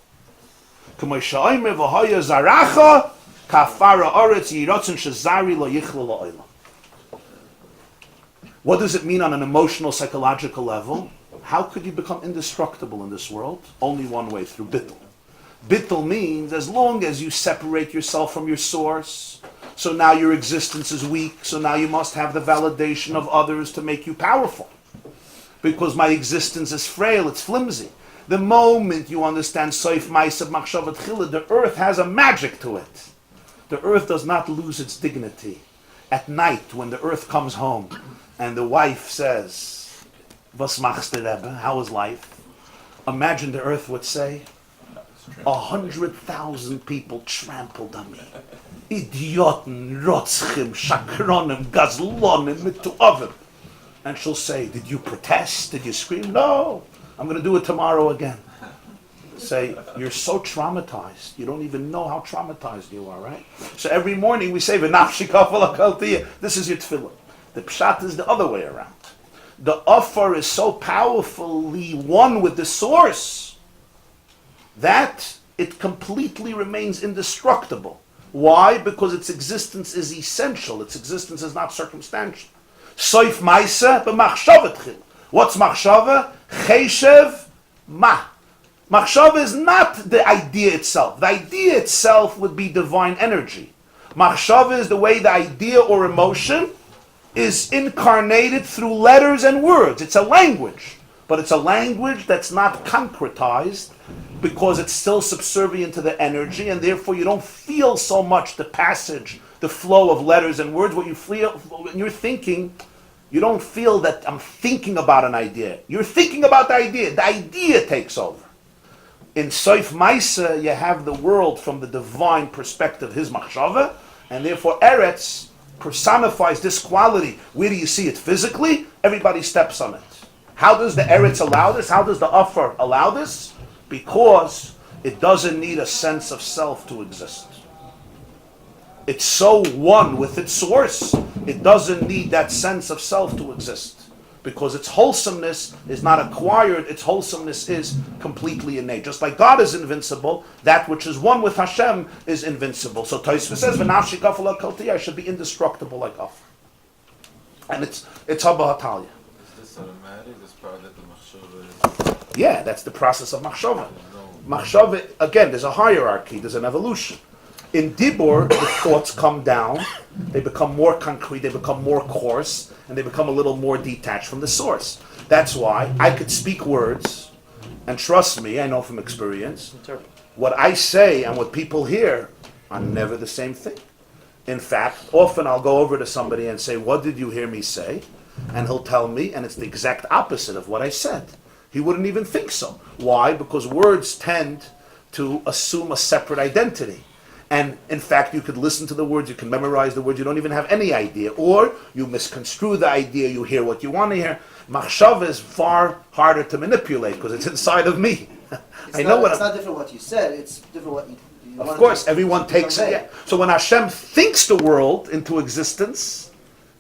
K'may sha'omer v'hoya zaracha ka'afara oretz yirotzen shezari lo yichla la'olam. What does it mean on an emotional, psychological level? How could you become indestructible in this world? Only one way, through bittul. Bittul means as long as you separate yourself from your source, so now your existence is weak, so now you must have the validation of others to make you powerful. Because my existence is frail, it's flimsy. The moment you understand Soif Ma'asav Machshavat Chila, the earth has a magic to it. The earth does not lose its dignity. At night, when the earth comes home, and the wife says, Was machst du, Rebbe? How is life? Imagine the earth would say, 100,000 people trampled on me. Idioten, rotzchim, shakronim, gazlonim, mituavim. And she'll say, did you protest? Did you scream? No, I'm going to do it tomorrow again. say, you're so traumatized. You don't even know how traumatized you are, right? So every morning we say, "V'nafshi kafal akaltiyah." This is your tefillah. The pshat is the other way around. The offer is so powerfully one with the source that it completely remains indestructible. Why? Because its existence is essential. Its existence is not circumstantial. Soif ma'isa b'machshava tchil. What's machshava? Cheshev ma. Machshava is not the idea itself. The idea itself would be divine energy. Machshava is the way the idea or emotion is incarnated through letters and words. It's a language, but it's a language that's not concretized because it's still subservient to the energy, and therefore you don't feel so much the passage, the flow of letters and words. What you feel when you're thinking, you don't feel that I'm thinking about an idea. You're thinking about the idea. The idea takes over. In Soif Maisa, you have the world from the divine perspective, his machshava, and therefore Eretz personifies this quality. Where do you see it physically? Everybody steps on it. How does the Eretz allow this? How does the offer allow this? Because it doesn't need a sense of self to exist. It's so one with its source, it doesn't need that sense of self to exist. Because its wholesomeness is not acquired, its wholesomeness is completely innate. Just like God is invincible, that which is one with Hashem is invincible. So Tosfos says, "V'nafshi kafal akaltiyah," I should be indestructible like Ohr. And it's Haba Hatalia. Is this automatic? This part that the machshava is... Yeah, that's the process of machshava. Machshava, again, there's a hierarchy, there's an evolution. In Dibur, the thoughts come down, they become more concrete, they become more coarse, and they become a little more detached from the source. That's why I could speak words, and trust me, I know from experience, what I say and what people hear are never the same thing. In fact, often I'll go over to somebody and say, "What did you hear me say?" And he'll tell me, and it's the exact opposite of what I said. He wouldn't even think so. Why? Because words tend to assume a separate identity. And in fact, you could listen to the words, you can memorize the words, you don't even have any idea. Or you misconstrue the idea, you hear what you want to hear. Machshava is far harder to manipulate because it's inside of me. It's not different what you said, it's different what you of course, everyone takes it. Yeah. So when Hashem thinks the world into existence,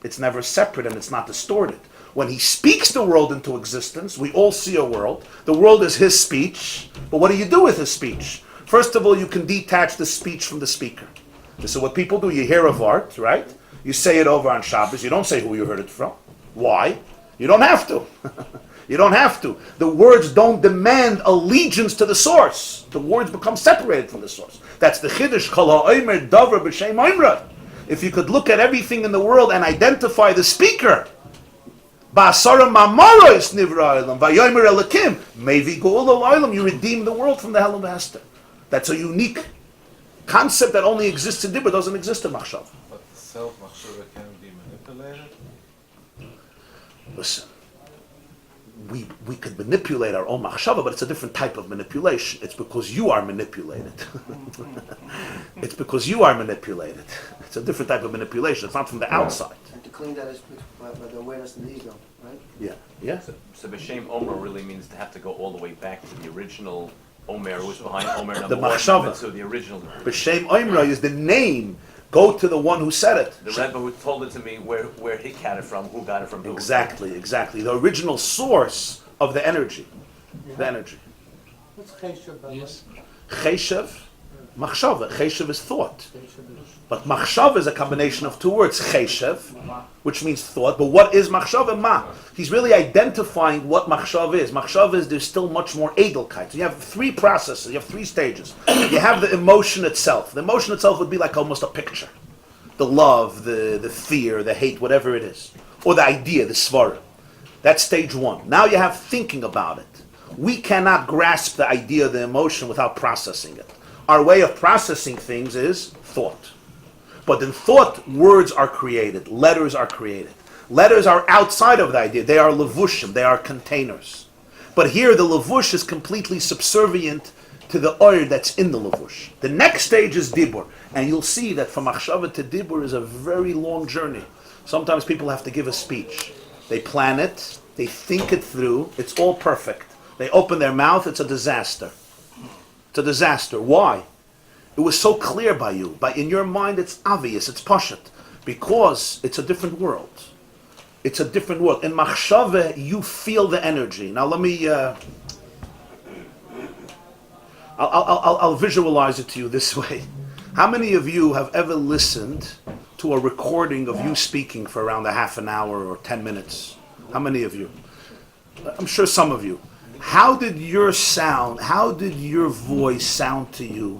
it's never separate and it's not distorted. When he speaks the world into existence, we all see a world. The world is his speech, but what do you do with his speech? First of all, you can detach the speech from the speaker. This is what people do. You hear of art, right? You say it over on Shabbos. You don't say who you heard it from. Why? You don't have to. You don't have to. The words don't demand allegiance to the source. The words become separated from the source. That's the Chiddush. Kol ha'omer davar b'shem oimra. If you could look at everything in the world and identify the speaker, Ba'asara ma'maros nivra olam v'yomer elakim mevi geula olam. You redeem the world from the hell of Esther. That's a unique concept that only exists in Dibur, doesn't exist in Machshava. But the self-machshava can be manipulated? Listen, we could manipulate our own Machshava, but it's a different type of manipulation. It's because you are manipulated. It's because you are manipulated. It's a different type of manipulation. It's not from the outside. And to clean that is by the awareness of the ego, right? Yeah, yeah. So B'Shem Omer really means to have to go all the way back to the original Omer, who was behind Omer number The one. Machshava. So the original. B'Shem Oimra is the name. Go to the one who said it. The Rabbi who told it to me where he got it from, who got it from who. Exactly. The original source of the energy. The energy. What's Cheshev? Yes. Cheshev, Machshava. Cheshev is thought. But Machshava is a combination of two words. Cheshev, which means thought. But what is Machshava? Ma. He's really identifying what Machshava is. Machshava is there's still much more Edelkeit. So you have three processes. You have three stages. You have the emotion itself. The emotion itself would be like almost a picture. The love, the fear, the hate, whatever it is. Or the idea, the svara. That's stage one. Now you have thinking about it. We cannot grasp the idea, the emotion, without processing it. Our way of processing things is thought. But in thought, words are created, letters are created. Letters are outside of the idea. They are levushim, they are containers. But here the levush is completely subservient to the ohr that's in the levush. The next stage is dibur. And you'll see that from machshava to dibur is a very long journey. Sometimes people have to give a speech. They plan it, they think it through, it's all perfect. They open their mouth, it's a disaster. It's a disaster. Why? It was so clear by you. In your mind, it's obvious, it's pashut, because it's a different world. It's a different world. In machshava, you feel the energy. Now let me, I'll visualize it to you this way. How many of you have ever listened to a recording of you speaking for around a half an hour or 10 minutes? How many of you? I'm sure some of you. How did your voice sound to you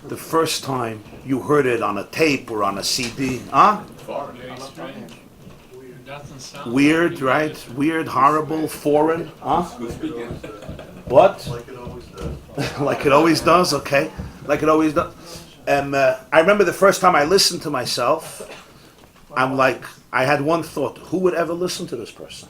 the first time you heard it on a tape or on a CD? Huh? Very strange. Doesn't sound Weird, like right? it. Weird, horrible, foreign. Huh? What? Like it always does. Like it always does, okay. Like it always does. I remember the first time I listened to myself, I'm like, I had one thought: who would ever listen to this person?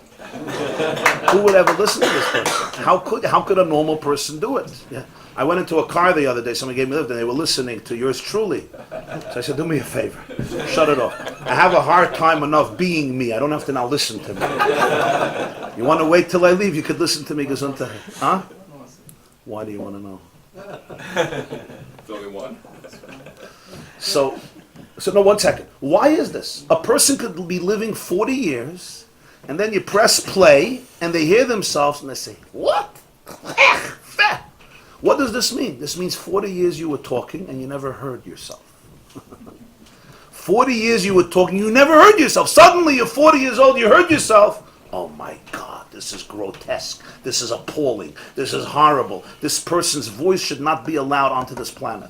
Who would ever listen to this person? How could a normal person do it? Yeah. I went into a car the other day, someone gave me a lift, and they were listening to yours truly. So I said, do me a favor, shut it off. I have a hard time enough being me. I don't have to now listen to me. You want to wait till I leave? You could listen to me, Gesundheit. Huh? Why do you want to know? It's only one. So no, 1 second. Why is this? A person could be living 40 years, and then you press play, and they hear themselves, and they say, what? What does this mean? This means 40 years you were talking, and you never heard yourself. 40 years you were talking, you never heard yourself. Suddenly you're 40 years old, you heard yourself. Oh my God, this is grotesque. This is appalling. This is horrible. This person's voice should not be allowed onto this planet.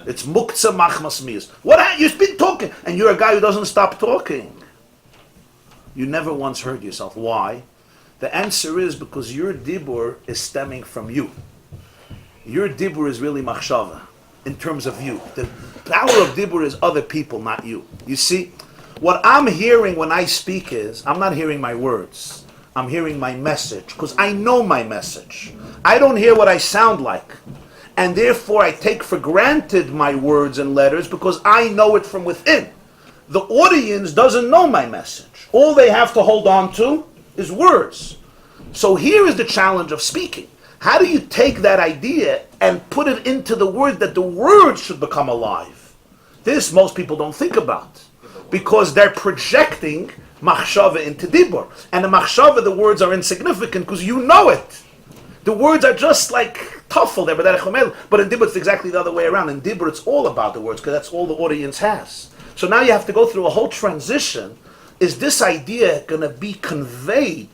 It's muktzah machmas miyas. What? You've been talking, and you're a guy who doesn't stop talking. You never once heard yourself. Why? The answer is because your dibur is stemming from you. Your dibur is really machshava, in terms of you. The power of dibur is other people, not you. You see, what I'm hearing when I speak is, I'm not hearing my words. I'm hearing my message, because I know my message. I don't hear what I sound like. And therefore I take for granted my words and letters because I know it from within. The audience doesn't know my message. All they have to hold on to is words. So here is the challenge of speaking. How do you take that idea and put it into the word that the words should become alive? This most people don't think about because they're projecting machshava into dibur. And the machshava, the words are insignificant because you know it. The words are just like tafel, but in dibur it's exactly the other way around. In dibur it's all about the words because that's all the audience has. So now you have to go through a whole transition. Is this idea going to be conveyed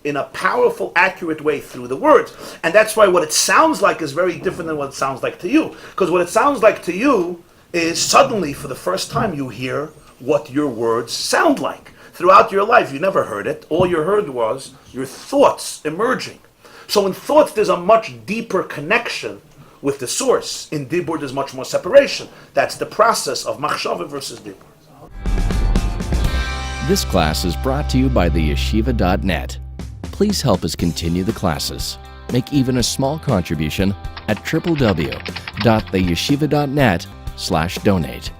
in a powerful, accurate way through the words? And that's why what it sounds like is very different than what it sounds like to you. Because what it sounds like to you is suddenly, for the first time, you hear what your words sound like. Throughout your life, you never heard it. All you heard was your thoughts emerging. So in thoughts, there's a much deeper connection with the source. In dibur, there's much more separation. That's the process of machshava versus dibur. This class is brought to you by theyeshiva.net. Please help us continue the classes. Make even a small contribution at www.theyeshiva.net/donate.